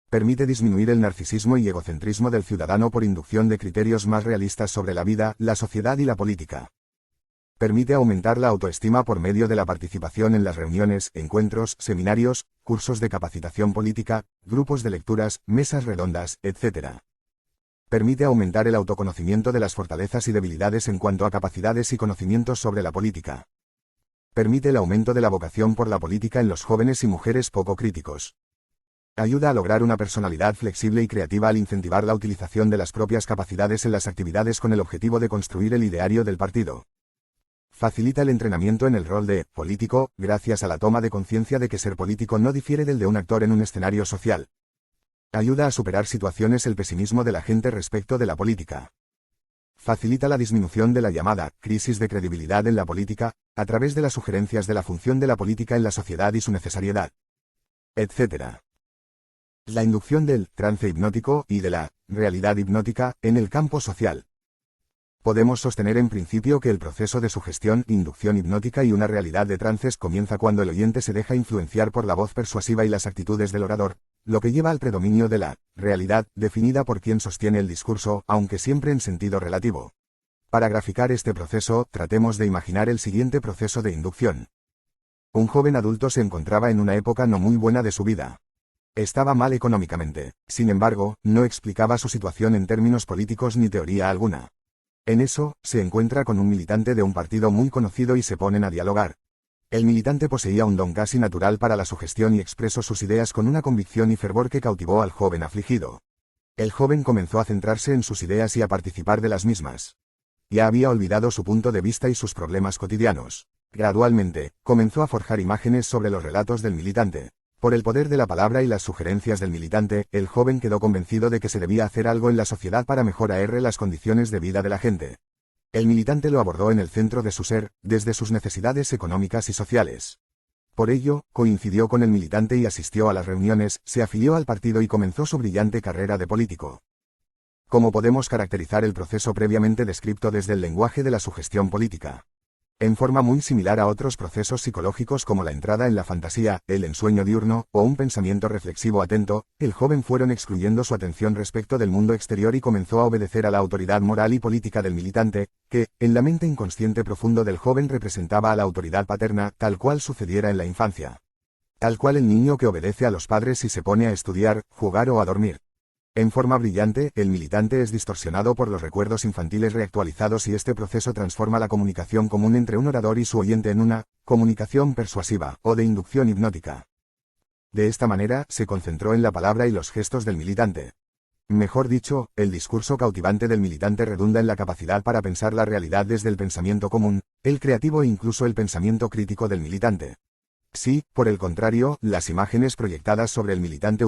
Permite disminuir el narcisismo y egocentrismo del ciudadano por inducción de criterios más realistas sobre la vida, la sociedad y la política. Permite aumentar la autoestima por medio de la participación en las reuniones, encuentros, seminarios, cursos de capacitación política, grupos de lecturas, mesas redondas, etc. Permite aumentar el autoconocimiento de las fortalezas y debilidades en cuanto a capacidades y conocimientos sobre la política. Permite el aumento de la vocación por la política en los jóvenes y mujeres poco críticos. Ayuda a lograr una personalidad flexible y creativa al incentivar la utilización de las propias capacidades en las actividades con el objetivo de construir el ideario del partido. Facilita el entrenamiento en el rol de político, gracias a la toma de conciencia de que ser político no difiere del de un actor en un escenario social. Ayuda a superar situaciones el pesimismo de la gente respecto de la política. Facilita la disminución de la llamada crisis de credibilidad en la política, a través de las sugerencias de la función de la política en la sociedad y su necesariedad, etc. La inducción del trance hipnótico y de la realidad hipnótica en el campo social. Podemos sostener en principio que el proceso de sugestión, inducción hipnótica y una realidad de trances comienza cuando el oyente se deja influenciar por la voz persuasiva y las actitudes del orador, lo que lleva al predominio de la realidad, definida por quien sostiene el discurso, aunque siempre en sentido relativo. Para graficar este proceso, tratemos de imaginar el siguiente proceso de inducción. Un joven adulto se encontraba en una época no muy buena de su vida. Estaba mal económicamente, sin embargo, no explicaba su situación en términos políticos ni teoría alguna. En eso, se encuentra con un militante de un partido muy conocido y se ponen a dialogar. El militante poseía un don casi natural para la sugestión y expresó sus ideas con una convicción y fervor que cautivó al joven afligido. El joven comenzó a centrarse en sus ideas y a participar de las mismas. Ya había olvidado su punto de vista y sus problemas cotidianos. Gradualmente, comenzó a forjar imágenes sobre los relatos del militante. Por el poder de la palabra y las sugerencias del militante, el joven quedó convencido de que se debía hacer algo en la sociedad para mejorar las condiciones de vida de la gente. El militante lo abordó en el centro de su ser, desde sus necesidades económicas y sociales. Por ello, coincidió con el militante y asistió a las reuniones, se afilió al partido y comenzó su brillante carrera de político. ¿Cómo podemos caracterizar el proceso previamente descrito desde el lenguaje de la sugestión política? En forma muy similar a otros procesos psicológicos como la entrada en la fantasía, el ensueño diurno, o un pensamiento reflexivo atento, el joven fueron excluyendo su atención respecto del mundo exterior y comenzó a obedecer a la autoridad moral y política del militante, que, en la mente inconsciente profundo del joven representaba a la autoridad paterna, tal cual sucediera en la infancia. Tal cual el niño que obedece a los padres y se pone a estudiar, jugar o a dormir. En forma brillante, el militante es distorsionado por los recuerdos infantiles reactualizados y este proceso transforma la comunicación común entre un orador y su oyente en una comunicación persuasiva o de inducción hipnótica. De esta manera, se concentró en la palabra y los gestos del militante. Mejor dicho, el discurso cautivante del militante redunda en la capacidad para pensar la realidad desde el pensamiento común, el creativo e incluso el pensamiento crítico del militante. Si, por el contrario, las imágenes proyectadas sobre el militante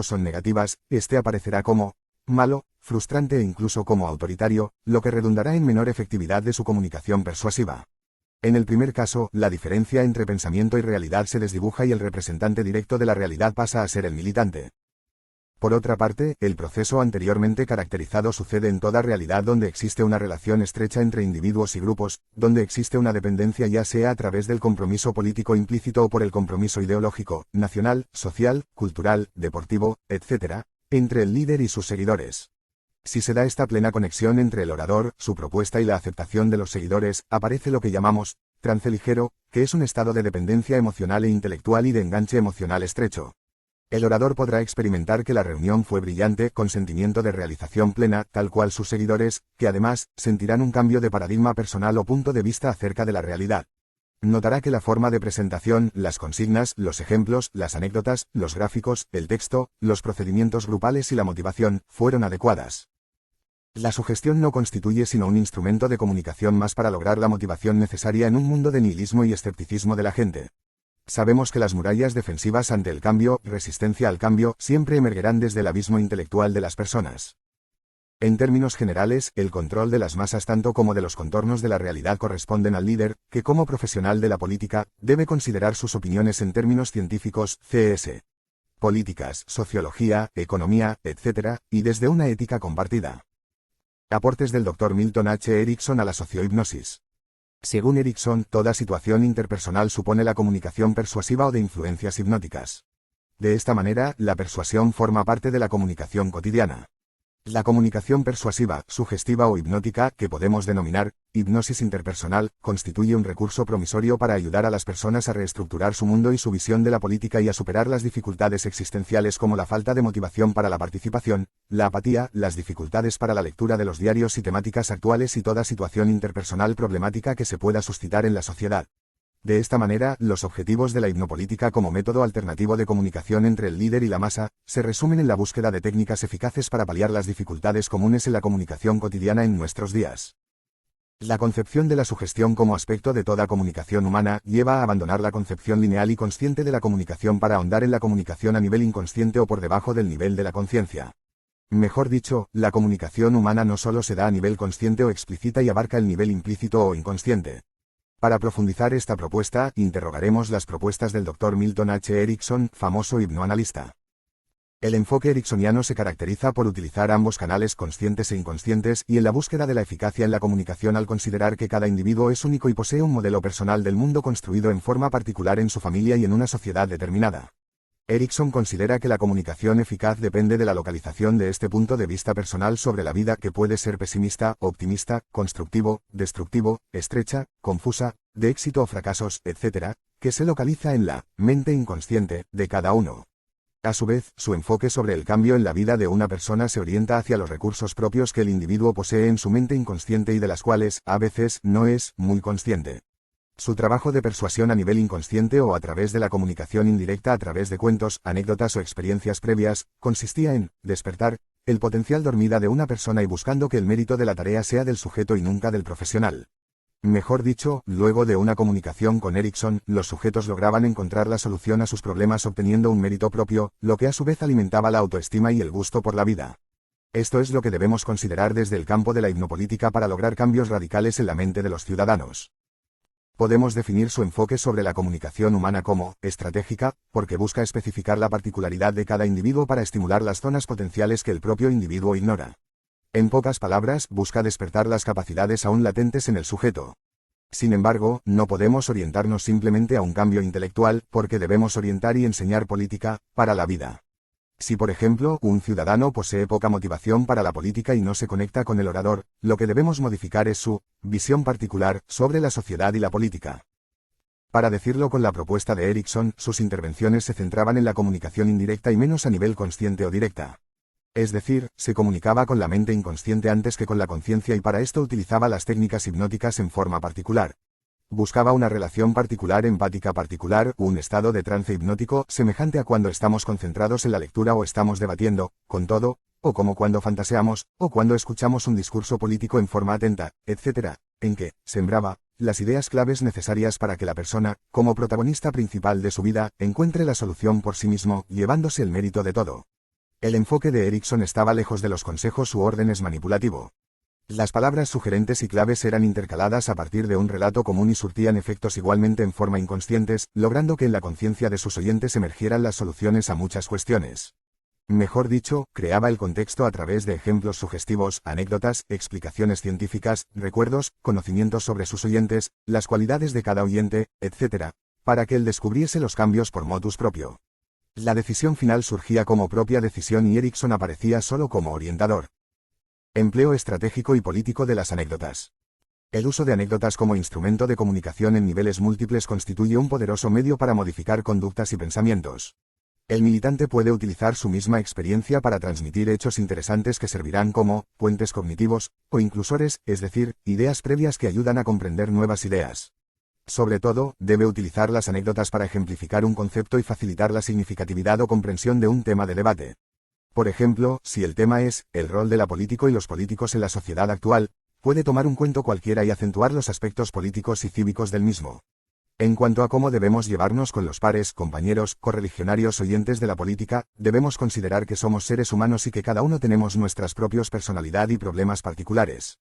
son negativas, este aparecerá como malo, frustrante e incluso como autoritario, lo que redundará en menor efectividad de su comunicación persuasiva. En el primer caso, la diferencia entre pensamiento y realidad se desdibuja y el representante directo de la realidad pasa a ser el militante. Por otra parte, el proceso anteriormente caracterizado sucede en toda realidad donde existe una relación estrecha entre individuos y grupos, donde existe una dependencia ya sea a través del compromiso político implícito o por el compromiso ideológico, nacional, social, cultural, deportivo, etc., entre el líder y sus seguidores. Si se da esta plena conexión entre el orador, su propuesta y la aceptación de los seguidores, aparece lo que llamamos trance ligero, que es un estado de dependencia emocional e intelectual y de enganche emocional estrecho. El orador podrá experimentar que la reunión fue brillante, con sentimiento de realización plena, tal cual sus seguidores, que además, sentirán un cambio de paradigma personal o punto de vista acerca de la realidad. Notará que la forma de presentación, las consignas, los ejemplos, las anécdotas, los gráficos, el texto, los procedimientos grupales y la motivación, fueron adecuadas. La sugestión no constituye sino un instrumento de comunicación más para lograr la motivación necesaria en un mundo de nihilismo y escepticismo de la gente. Sabemos que las murallas defensivas ante el cambio, resistencia al cambio, siempre emergerán desde el abismo intelectual de las personas. En términos generales, el control de las masas tanto como de los contornos de la realidad corresponden al líder, que como profesional de la política, debe considerar sus opiniones en términos científicos, CS, políticas, sociología, economía, etc., y desde una ética compartida. Aportes del Dr. Milton H. Erickson a la sociohipnosis. Según Erickson, toda situación interpersonal supone la comunicación persuasiva o de influencias hipnóticas. De esta manera, la persuasión forma parte de la comunicación cotidiana. La comunicación persuasiva, sugestiva o hipnótica, que podemos denominar hipnosis interpersonal, constituye un recurso promisorio para ayudar a las personas a reestructurar su mundo y su visión de la política y a superar las dificultades existenciales como la falta de motivación para la participación, la apatía, las dificultades para la lectura de los diarios y temáticas actuales y toda situación interpersonal problemática que se pueda suscitar en la sociedad. De esta manera, los objetivos de la hipnopolítica como método alternativo de comunicación entre el líder y la masa, se resumen en la búsqueda de técnicas eficaces para paliar las dificultades comunes en la comunicación cotidiana en nuestros días. La concepción de la sugestión como aspecto de toda comunicación humana lleva a abandonar la concepción lineal y consciente de la comunicación para ahondar en la comunicación a nivel inconsciente o por debajo del nivel de la conciencia. Mejor dicho, la comunicación humana no solo se da a nivel consciente o explícita y abarca el nivel implícito o inconsciente. Para profundizar esta propuesta, interrogaremos las propuestas del Dr. Milton H. Erickson, famoso hipnoanalista. El enfoque ericksoniano se caracteriza por utilizar ambos canales conscientes e inconscientes y en la búsqueda de la eficacia en la comunicación al considerar que cada individuo es único y posee un modelo personal del mundo construido en forma particular en su familia y en una sociedad determinada. Erickson considera que la comunicación eficaz depende de la localización de este punto de vista personal sobre la vida que puede ser pesimista, optimista, constructivo, destructivo, estrecha, confusa, de éxito o fracasos, etc., que se localiza en la mente inconsciente de cada uno. A su vez, su enfoque sobre el cambio en la vida de una persona se orienta hacia los recursos propios que el individuo posee en su mente inconsciente y de las cuales, a veces, no es muy consciente. Su trabajo de persuasión a nivel inconsciente o a través de la comunicación indirecta a través de cuentos, anécdotas o experiencias previas, consistía en despertar el potencial dormida de una persona y buscando que el mérito de la tarea sea del sujeto y nunca del profesional. Mejor dicho, luego de una comunicación con Erickson, los sujetos lograban encontrar la solución a sus problemas obteniendo un mérito propio, lo que a su vez alimentaba la autoestima y el gusto por la vida. Esto es lo que debemos considerar desde el campo de la hipnopolítica para lograr cambios radicales en la mente de los ciudadanos. Podemos definir su enfoque sobre la comunicación humana como estratégica, porque busca especificar la particularidad de cada individuo para estimular las zonas potenciales que el propio individuo ignora. En pocas palabras, busca despertar las capacidades aún latentes en el sujeto. Sin embargo, no podemos orientarnos simplemente a un cambio intelectual, porque debemos orientar y enseñar política para la vida. Si por ejemplo, un ciudadano posee poca motivación para la política y no se conecta con el orador, lo que debemos modificar es su visión particular sobre la sociedad y la política. Para decirlo con la propuesta de Erickson, sus intervenciones se centraban en la comunicación indirecta y menos a nivel consciente o directa. Es decir, se comunicaba con la mente inconsciente antes que con la conciencia y para esto utilizaba las técnicas hipnóticas en forma particular. Buscaba una relación particular empática particular, un estado de trance hipnótico semejante a cuando estamos concentrados en la lectura o estamos debatiendo, con todo, o como cuando fantaseamos, o cuando escuchamos un discurso político en forma atenta, etc., en que sembraba las ideas claves necesarias para que la persona, como protagonista principal de su vida, encuentre la solución por sí mismo, llevándose el mérito de todo. El enfoque de Erickson estaba lejos de los consejos u órdenes manipulativo. Las palabras sugerentes y claves eran intercaladas a partir de un relato común y surtían efectos igualmente en forma inconscientes, logrando que en la conciencia de sus oyentes emergieran las soluciones a muchas cuestiones. Mejor dicho, creaba el contexto a través de ejemplos sugestivos, anécdotas, explicaciones científicas, recuerdos, conocimientos sobre sus oyentes, las cualidades de cada oyente, etc., para que él descubriese los cambios por motus propio. La decisión final surgía como propia decisión y Erickson aparecía solo como orientador. Empleo estratégico y político de las anécdotas. El uso de anécdotas como instrumento de comunicación en niveles múltiples constituye un poderoso medio para modificar conductas y pensamientos. El militante puede utilizar su misma experiencia para transmitir hechos interesantes que servirán como puentes cognitivos o inclusores, es decir, ideas previas que ayudan a comprender nuevas ideas. Sobre todo, debe utilizar las anécdotas para ejemplificar un concepto y facilitar la significatividad o comprensión de un tema de debate. Por ejemplo, si el tema es el rol de la política y los políticos en la sociedad actual, puede tomar un cuento cualquiera y acentuar los aspectos políticos y cívicos del mismo. En cuanto a cómo debemos llevarnos con los pares, compañeros, correligionarios oyentes de la política, debemos considerar que somos seres humanos y que cada uno tenemos nuestras propias personalidad y problemas particulares.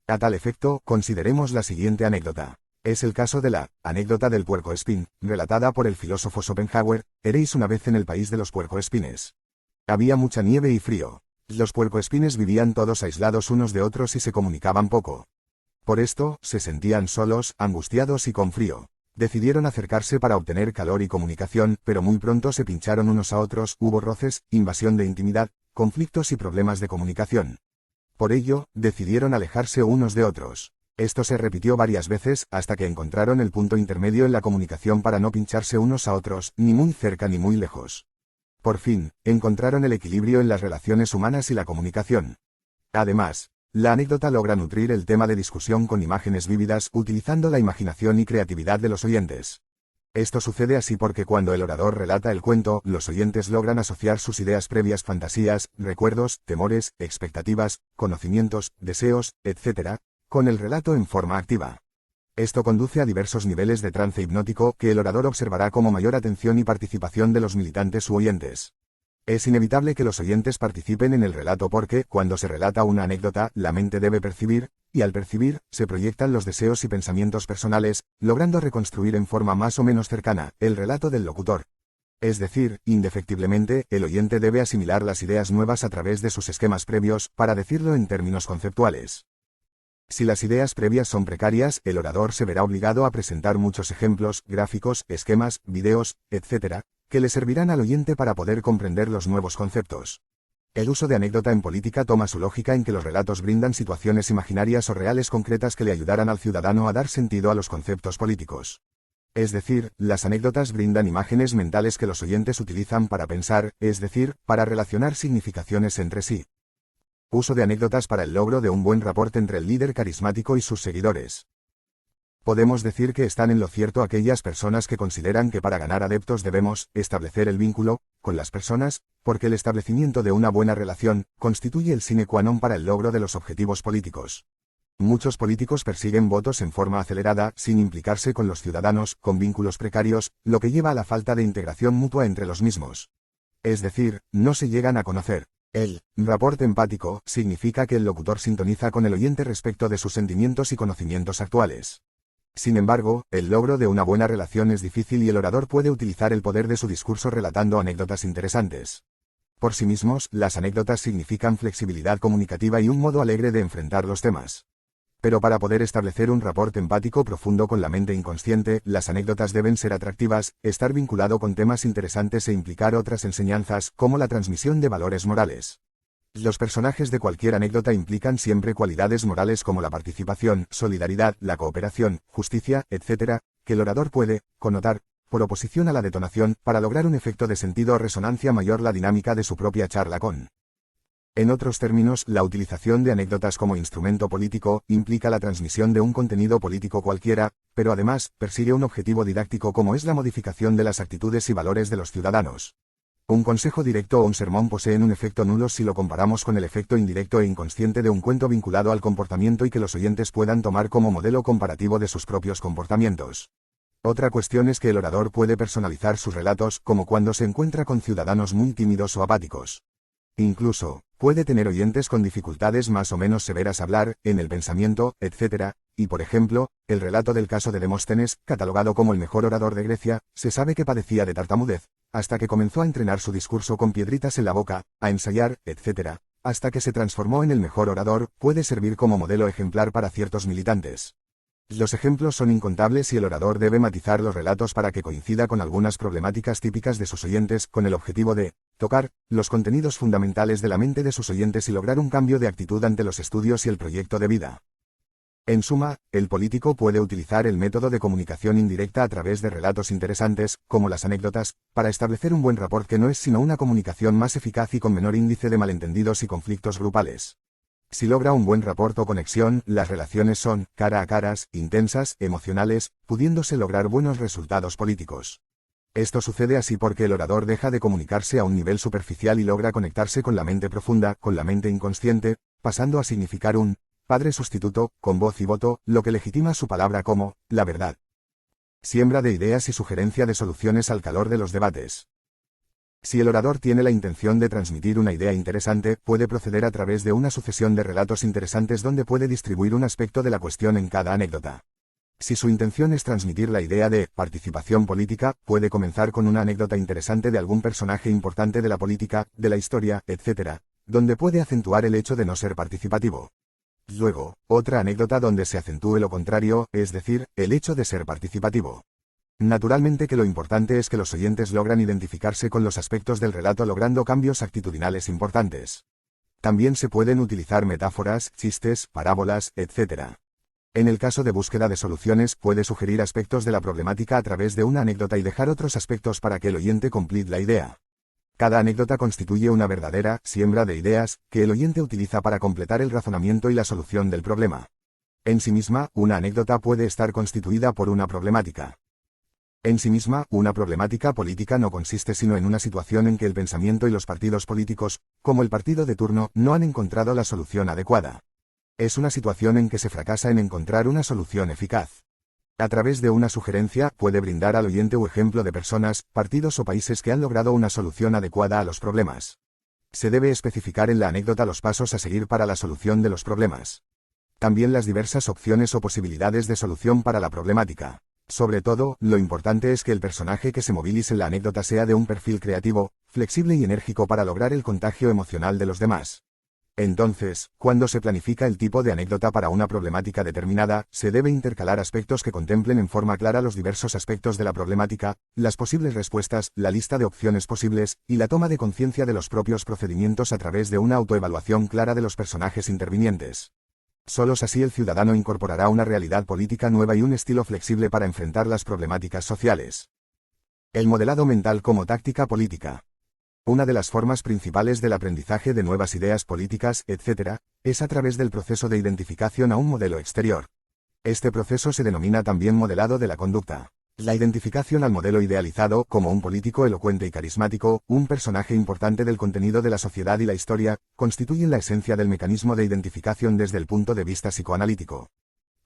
A tal efecto, consideremos la siguiente anécdota. Es el caso de la anécdota del puercoespín, relatada por el filósofo Schopenhauer. Eréis una vez en el país de los puercoespines. Había mucha nieve y frío. Los puercoespines vivían todos aislados unos de otros y se comunicaban poco. Por esto, se sentían solos, angustiados y con frío. Decidieron acercarse para obtener calor y comunicación, pero muy pronto se pincharon unos a otros, hubo roces, invasión de intimidad, conflictos y problemas de comunicación. Por ello, decidieron alejarse unos de otros. Esto se repitió varias veces, hasta que encontraron el punto intermedio en la comunicación para no pincharse unos a otros, ni muy cerca ni muy lejos. Por fin, encontraron el equilibrio en las relaciones humanas y la comunicación. Además, la anécdota logra nutrir el tema de discusión con imágenes vívidas, utilizando la imaginación y creatividad de los oyentes. Esto sucede así porque cuando el orador relata el cuento, los oyentes logran asociar sus ideas previas, fantasías, recuerdos, temores, expectativas, conocimientos, deseos, etc., con el relato en forma activa. Esto conduce a diversos niveles de trance hipnótico que el orador observará con mayor atención y participación de los militantes u oyentes. Es inevitable que los oyentes participen en el relato porque, cuando se relata una anécdota, la mente debe percibir, y al percibir, se proyectan los deseos y pensamientos personales, logrando reconstruir en forma más o menos cercana el relato del locutor. Es decir, indefectiblemente, el oyente debe asimilar las ideas nuevas a través de sus esquemas previos, para decirlo en términos conceptuales. Si las ideas previas son precarias, el orador se verá obligado a presentar muchos ejemplos, gráficos, esquemas, videos, etc., que le servirán al oyente para poder comprender los nuevos conceptos. El uso de anécdota en política toma su lógica en que los relatos brindan situaciones imaginarias o reales concretas que le ayudarán al ciudadano a dar sentido a los conceptos políticos. Es decir, las anécdotas brindan imágenes mentales que los oyentes utilizan para pensar, es decir, para relacionar significaciones entre sí. Uso de anécdotas para el logro de un buen rapport entre el líder carismático y sus seguidores. Podemos decir que están en lo cierto aquellas personas que consideran que para ganar adeptos debemos establecer el vínculo con las personas, porque el establecimiento de una buena relación constituye el sine qua non para el logro de los objetivos políticos. Muchos políticos persiguen votos en forma acelerada, sin implicarse con los ciudadanos, con vínculos precarios, lo que lleva a la falta de integración mutua entre los mismos. Es decir, no se llegan a conocer. El rapport empático significa que el locutor sintoniza con el oyente respecto de sus sentimientos y conocimientos actuales. Sin embargo, el logro de una buena relación es difícil y el orador puede utilizar el poder de su discurso relatando anécdotas interesantes. Por sí mismos, las anécdotas significan flexibilidad comunicativa y un modo alegre de enfrentar los temas. Pero para poder establecer un rapport empático profundo con la mente inconsciente, las anécdotas deben ser atractivas, estar vinculado con temas interesantes e implicar otras enseñanzas, como la transmisión de valores morales. Los personajes de cualquier anécdota implican siempre cualidades morales como la participación, solidaridad, la cooperación, justicia, etc., que el orador puede connotar, por oposición a la detonación, para lograr un efecto de sentido o resonancia mayor la dinámica de su propia charla con. En otros términos, la utilización de anécdotas como instrumento político implica la transmisión de un contenido político cualquiera, pero además, persigue un objetivo didáctico como es la modificación de las actitudes y valores de los ciudadanos. Un consejo directo o un sermón poseen un efecto nulo si lo comparamos con el efecto indirecto e inconsciente de un cuento vinculado al comportamiento y que los oyentes puedan tomar como modelo comparativo de sus propios comportamientos. Otra cuestión es que el orador puede personalizar sus relatos, como cuando se encuentra con ciudadanos muy tímidos o apáticos. Incluso, puede tener oyentes con dificultades más o menos severas hablar, en el pensamiento, etc., y por ejemplo, el relato del caso de Demóstenes, catalogado como el mejor orador de Grecia, se sabe que padecía de tartamudez, hasta que comenzó a entrenar su discurso con piedritas en la boca, a ensayar, etc., hasta que se transformó en el mejor orador, puede servir como modelo ejemplar para ciertos militantes. Los ejemplos son incontables y el orador debe matizar los relatos para que coincida con algunas problemáticas típicas de sus oyentes, con el objetivo de tocar los contenidos fundamentales de la mente de sus oyentes y lograr un cambio de actitud ante los estudios y el proyecto de vida. En suma, el político puede utilizar el método de comunicación indirecta a través de relatos interesantes, como las anécdotas, para establecer un buen rapport que no es sino una comunicación más eficaz y con menor índice de malentendidos y conflictos grupales. Si logra un buen rapport o conexión, las relaciones son, cara a caras, intensas, emocionales, pudiéndose lograr buenos resultados políticos. Esto sucede así porque el orador deja de comunicarse a un nivel superficial y logra conectarse con la mente profunda, con la mente inconsciente, pasando a significar un padre sustituto, con voz y voto, lo que legitima su palabra como la verdad. Siembra de ideas y sugerencia de soluciones al calor de los debates. Si el orador tiene la intención de transmitir una idea interesante, puede proceder a través de una sucesión de relatos interesantes donde puede distribuir un aspecto de la cuestión en cada anécdota. Si su intención es transmitir la idea de participación política, puede comenzar con una anécdota interesante de algún personaje importante de la política, de la historia, etc., donde puede acentuar el hecho de no ser participativo. Luego, otra anécdota donde se acentúe lo contrario, es decir, el hecho de ser participativo. Naturalmente que lo importante es que los oyentes logran identificarse con los aspectos del relato logrando cambios actitudinales importantes. También se pueden utilizar metáforas, chistes, parábolas, etc. En el caso de búsqueda de soluciones, puede sugerir aspectos de la problemática a través de una anécdota y dejar otros aspectos para que el oyente complete la idea. Cada anécdota constituye una verdadera siembra de ideas que el oyente utiliza para completar el razonamiento y la solución del problema. En sí misma, una anécdota puede estar constituida por una problemática. En sí misma, una problemática política no consiste sino en una situación en que el pensamiento y los partidos políticos, como el partido de turno, no han encontrado la solución adecuada. Es una situación en que se fracasa en encontrar una solución eficaz. A través de una sugerencia, puede brindar al oyente un ejemplo de personas, partidos o países que han logrado una solución adecuada a los problemas. Se debe especificar en la anécdota los pasos a seguir para la solución de los problemas. También las diversas opciones o posibilidades de solución para la problemática. Sobre todo, lo importante es que el personaje que se movilice en la anécdota sea de un perfil creativo, flexible y enérgico para lograr el contagio emocional de los demás. Entonces, cuando se planifica el tipo de anécdota para una problemática determinada, se debe intercalar aspectos que contemplen en forma clara los diversos aspectos de la problemática, las posibles respuestas, la lista de opciones posibles, y la toma de conciencia de los propios procedimientos a través de una autoevaluación clara de los personajes intervinientes. Solos así el ciudadano incorporará una realidad política nueva y un estilo flexible para enfrentar las problemáticas sociales. El modelado mental como táctica política. Una de las formas principales del aprendizaje de nuevas ideas políticas, etc., es a través del proceso de identificación a un modelo exterior. Este proceso se denomina también modelado de la conducta. La identificación al modelo idealizado, como un político elocuente y carismático, un personaje importante del contenido de la sociedad y la historia, constituyen la esencia del mecanismo de identificación desde el punto de vista psicoanalítico.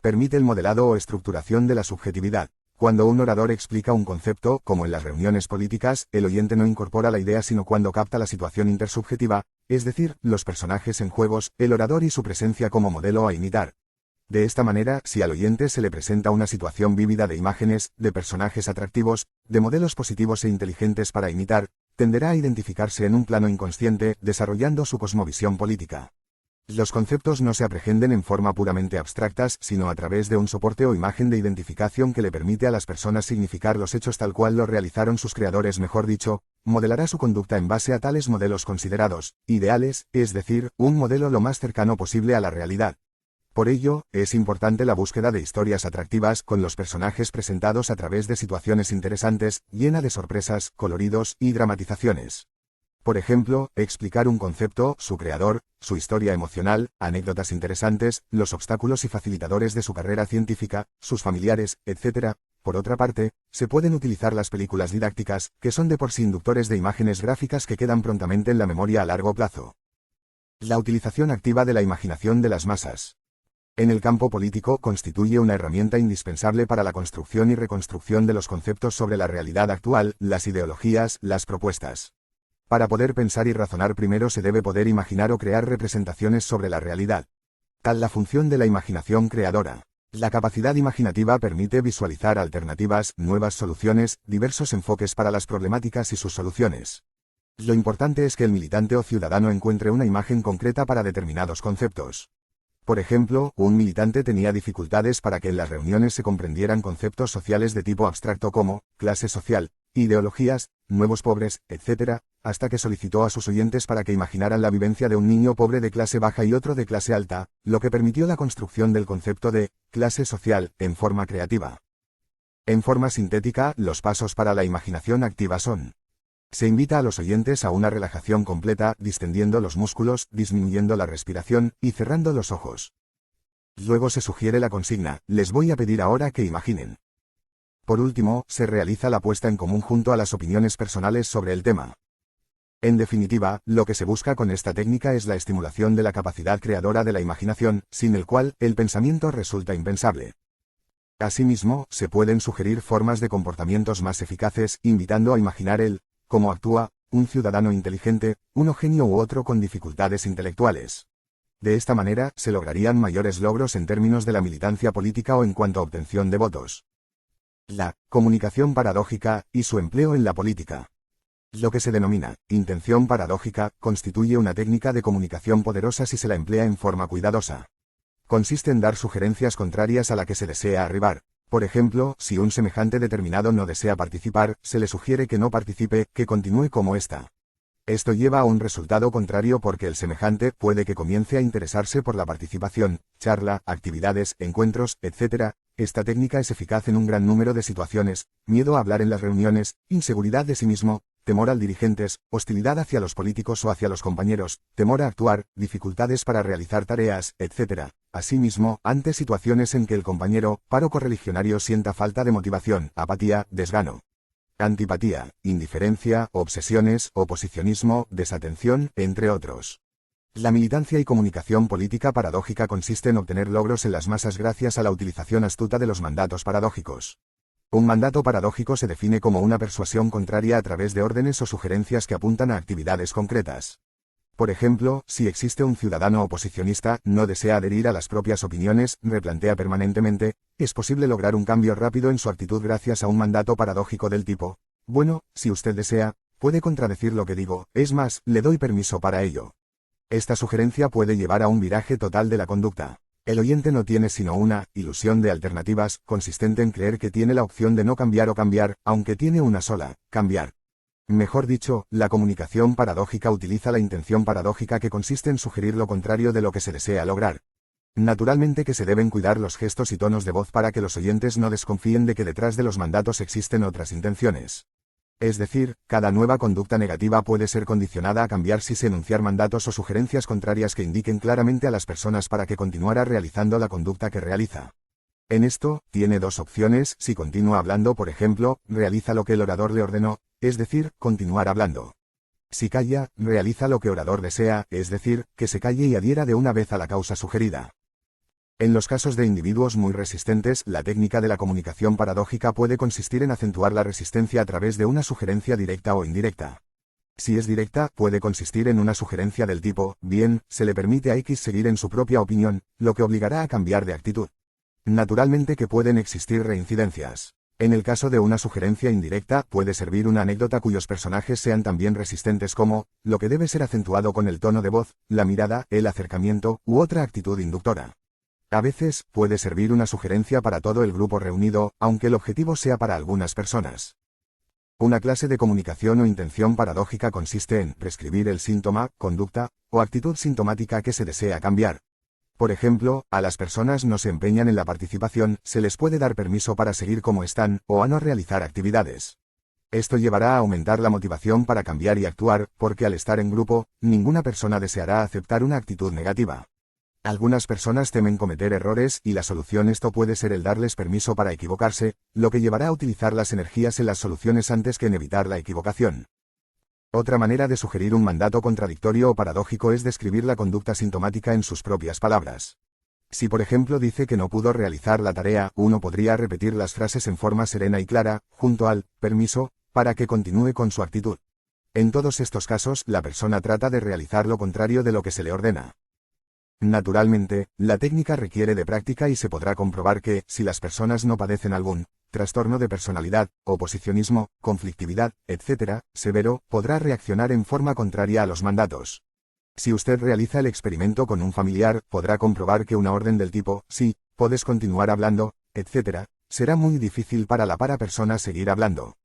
Permite el modelado o estructuración de la subjetividad. Cuando un orador explica un concepto, como en las reuniones políticas, el oyente no incorpora la idea sino cuando capta la situación intersubjetiva, es decir, los personajes en juegos, el orador y su presencia como modelo a imitar. De esta manera, si al oyente se le presenta una situación vívida de imágenes, de personajes atractivos, de modelos positivos e inteligentes para imitar, tenderá a identificarse en un plano inconsciente, desarrollando su cosmovisión política. Los conceptos no se aprehenden en forma puramente abstractas, sino a través de un soporte o imagen de identificación que le permite a las personas significar los hechos tal cual lo realizaron sus creadores, mejor dicho, modelará su conducta en base a tales modelos considerados ideales, es decir, un modelo lo más cercano posible a la realidad. Por ello, es importante la búsqueda de historias atractivas con los personajes presentados a través de situaciones interesantes, llena de sorpresas, coloridos y dramatizaciones. Por ejemplo, explicar un concepto, su creador, su historia emocional, anécdotas interesantes, los obstáculos y facilitadores de su carrera científica, sus familiares, etc. Por otra parte, se pueden utilizar las películas didácticas, que son de por sí inductores de imágenes gráficas que quedan prontamente en la memoria a largo plazo. La utilización activa de la imaginación de las masas. En el campo político constituye una herramienta indispensable para la construcción y reconstrucción de los conceptos sobre la realidad actual, las ideologías, las propuestas. Para poder pensar y razonar primero se debe poder imaginar o crear representaciones sobre la realidad. Tal la función de la imaginación creadora. La capacidad imaginativa permite visualizar alternativas, nuevas soluciones, diversos enfoques para las problemáticas y sus soluciones. Lo importante es que el militante o ciudadano encuentre una imagen concreta para determinados conceptos. Por ejemplo, un militante tenía dificultades para que en las reuniones se comprendieran conceptos sociales de tipo abstracto como clase social, ideologías, nuevos pobres, etc., hasta que solicitó a sus oyentes para que imaginaran la vivencia de un niño pobre de clase baja y otro de clase alta, lo que permitió la construcción del concepto de clase social en forma creativa. En forma sintética, los pasos para la imaginación activa son: se invita a los oyentes a una relajación completa, distendiendo los músculos, disminuyendo la respiración y cerrando los ojos. Luego se sugiere la consigna: les voy a pedir ahora que imaginen. Por último, se realiza la puesta en común junto a las opiniones personales sobre el tema. En definitiva, lo que se busca con esta técnica es la estimulación de la capacidad creadora de la imaginación, sin el cual, el pensamiento resulta impensable. Asimismo, se pueden sugerir formas de comportamientos más eficaces, invitando a imaginar cómo actúa un ciudadano inteligente, uno genio u otro con dificultades intelectuales. De esta manera, se lograrían mayores logros en términos de la militancia política o en cuanto a obtención de votos. La comunicación paradójica y su empleo en la política. Lo que se denomina intención paradójica constituye una técnica de comunicación poderosa si se la emplea en forma cuidadosa. Consiste en dar sugerencias contrarias a la que se desea arribar. Por ejemplo, si un semejante determinado no desea participar, se le sugiere que no participe, que continúe como está. Esto lleva a un resultado contrario porque el semejante puede que comience a interesarse por la participación, charla, actividades, encuentros, etc. Esta técnica es eficaz en un gran número de situaciones: miedo a hablar en las reuniones, inseguridad de sí mismo, temor al dirigentes, hostilidad hacia los políticos o hacia los compañeros, temor a actuar, dificultades para realizar tareas, etc. Asimismo, ante situaciones en que el compañero, paro correligionario, sienta falta de motivación, apatía, desgano, antipatía, indiferencia, obsesiones, oposicionismo, desatención, entre otros. La militancia y comunicación política paradójica consiste en obtener logros en las masas gracias a la utilización astuta de los mandatos paradójicos. Un mandato paradójico se define como una persuasión contraria a través de órdenes o sugerencias que apuntan a actividades concretas. Por ejemplo, si existe un ciudadano oposicionista, no desea adherir a las propias opiniones, replantea permanentemente, es posible lograr un cambio rápido en su actitud gracias a un mandato paradójico del tipo: bueno, si usted desea, puede contradecir lo que digo, es más, le doy permiso para ello. Esta sugerencia puede llevar a un viraje total de la conducta. El oyente no tiene sino una ilusión de alternativas, consistente en creer que tiene la opción de no cambiar o cambiar, aunque tiene una sola: cambiar. Mejor dicho, la comunicación paradójica utiliza la intención paradójica, que consiste en sugerir lo contrario de lo que se desea lograr. Naturalmente que se deben cuidar los gestos y tonos de voz para que los oyentes no desconfíen de que detrás de los mandatos existen otras intenciones. Es decir, cada nueva conducta negativa puede ser condicionada a cambiar si se enunciar mandatos o sugerencias contrarias que indiquen claramente a las personas para que continuara realizando la conducta que realiza. En esto, tiene dos opciones: si continúa hablando, por ejemplo, realiza lo que el orador le ordenó, es decir, continuar hablando. Si calla, realiza lo que el orador desea, es decir, que se calle y adhiera de una vez a la causa sugerida. En los casos de individuos muy resistentes, la técnica de la comunicación paradójica puede consistir en acentuar la resistencia a través de una sugerencia directa o indirecta. Si es directa, puede consistir en una sugerencia del tipo: bien, se le permite a X seguir en su propia opinión, lo que obligará a cambiar de actitud. Naturalmente que pueden existir reincidencias. En el caso de una sugerencia indirecta, puede servir una anécdota cuyos personajes sean también resistentes como, lo que debe ser acentuado con el tono de voz, la mirada, el acercamiento, u otra actitud inductora. A veces, puede servir una sugerencia para todo el grupo reunido, aunque el objetivo sea para algunas personas. Una clase de comunicación o intención paradójica consiste en prescribir el síntoma, conducta, o actitud sintomática que se desea cambiar. Por ejemplo, a las personas no se empeñan en la participación, se les puede dar permiso para seguir como están, o a no realizar actividades. Esto llevará a aumentar la motivación para cambiar y actuar, porque al estar en grupo, ninguna persona deseará aceptar una actitud negativa. Algunas personas temen cometer errores y la solución a esto puede ser el darles permiso para equivocarse, lo que llevará a utilizar las energías en las soluciones antes que en evitar la equivocación. Otra manera de sugerir un mandato contradictorio o paradójico es describir la conducta sintomática en sus propias palabras. Si por ejemplo dice que no pudo realizar la tarea, uno podría repetir las frases en forma serena y clara, junto al permiso, para que continúe con su actitud. En todos estos casos, la persona trata de realizar lo contrario de lo que se le ordena. Naturalmente, la técnica requiere de práctica y se podrá comprobar que, si las personas no padecen algún trastorno de personalidad, oposicionismo, conflictividad, etc., severo, podrá reaccionar en forma contraria a los mandatos. Si usted realiza el experimento con un familiar, podrá comprobar que una orden del tipo, sí, puedes continuar hablando, etc., será muy difícil para la persona seguir hablando.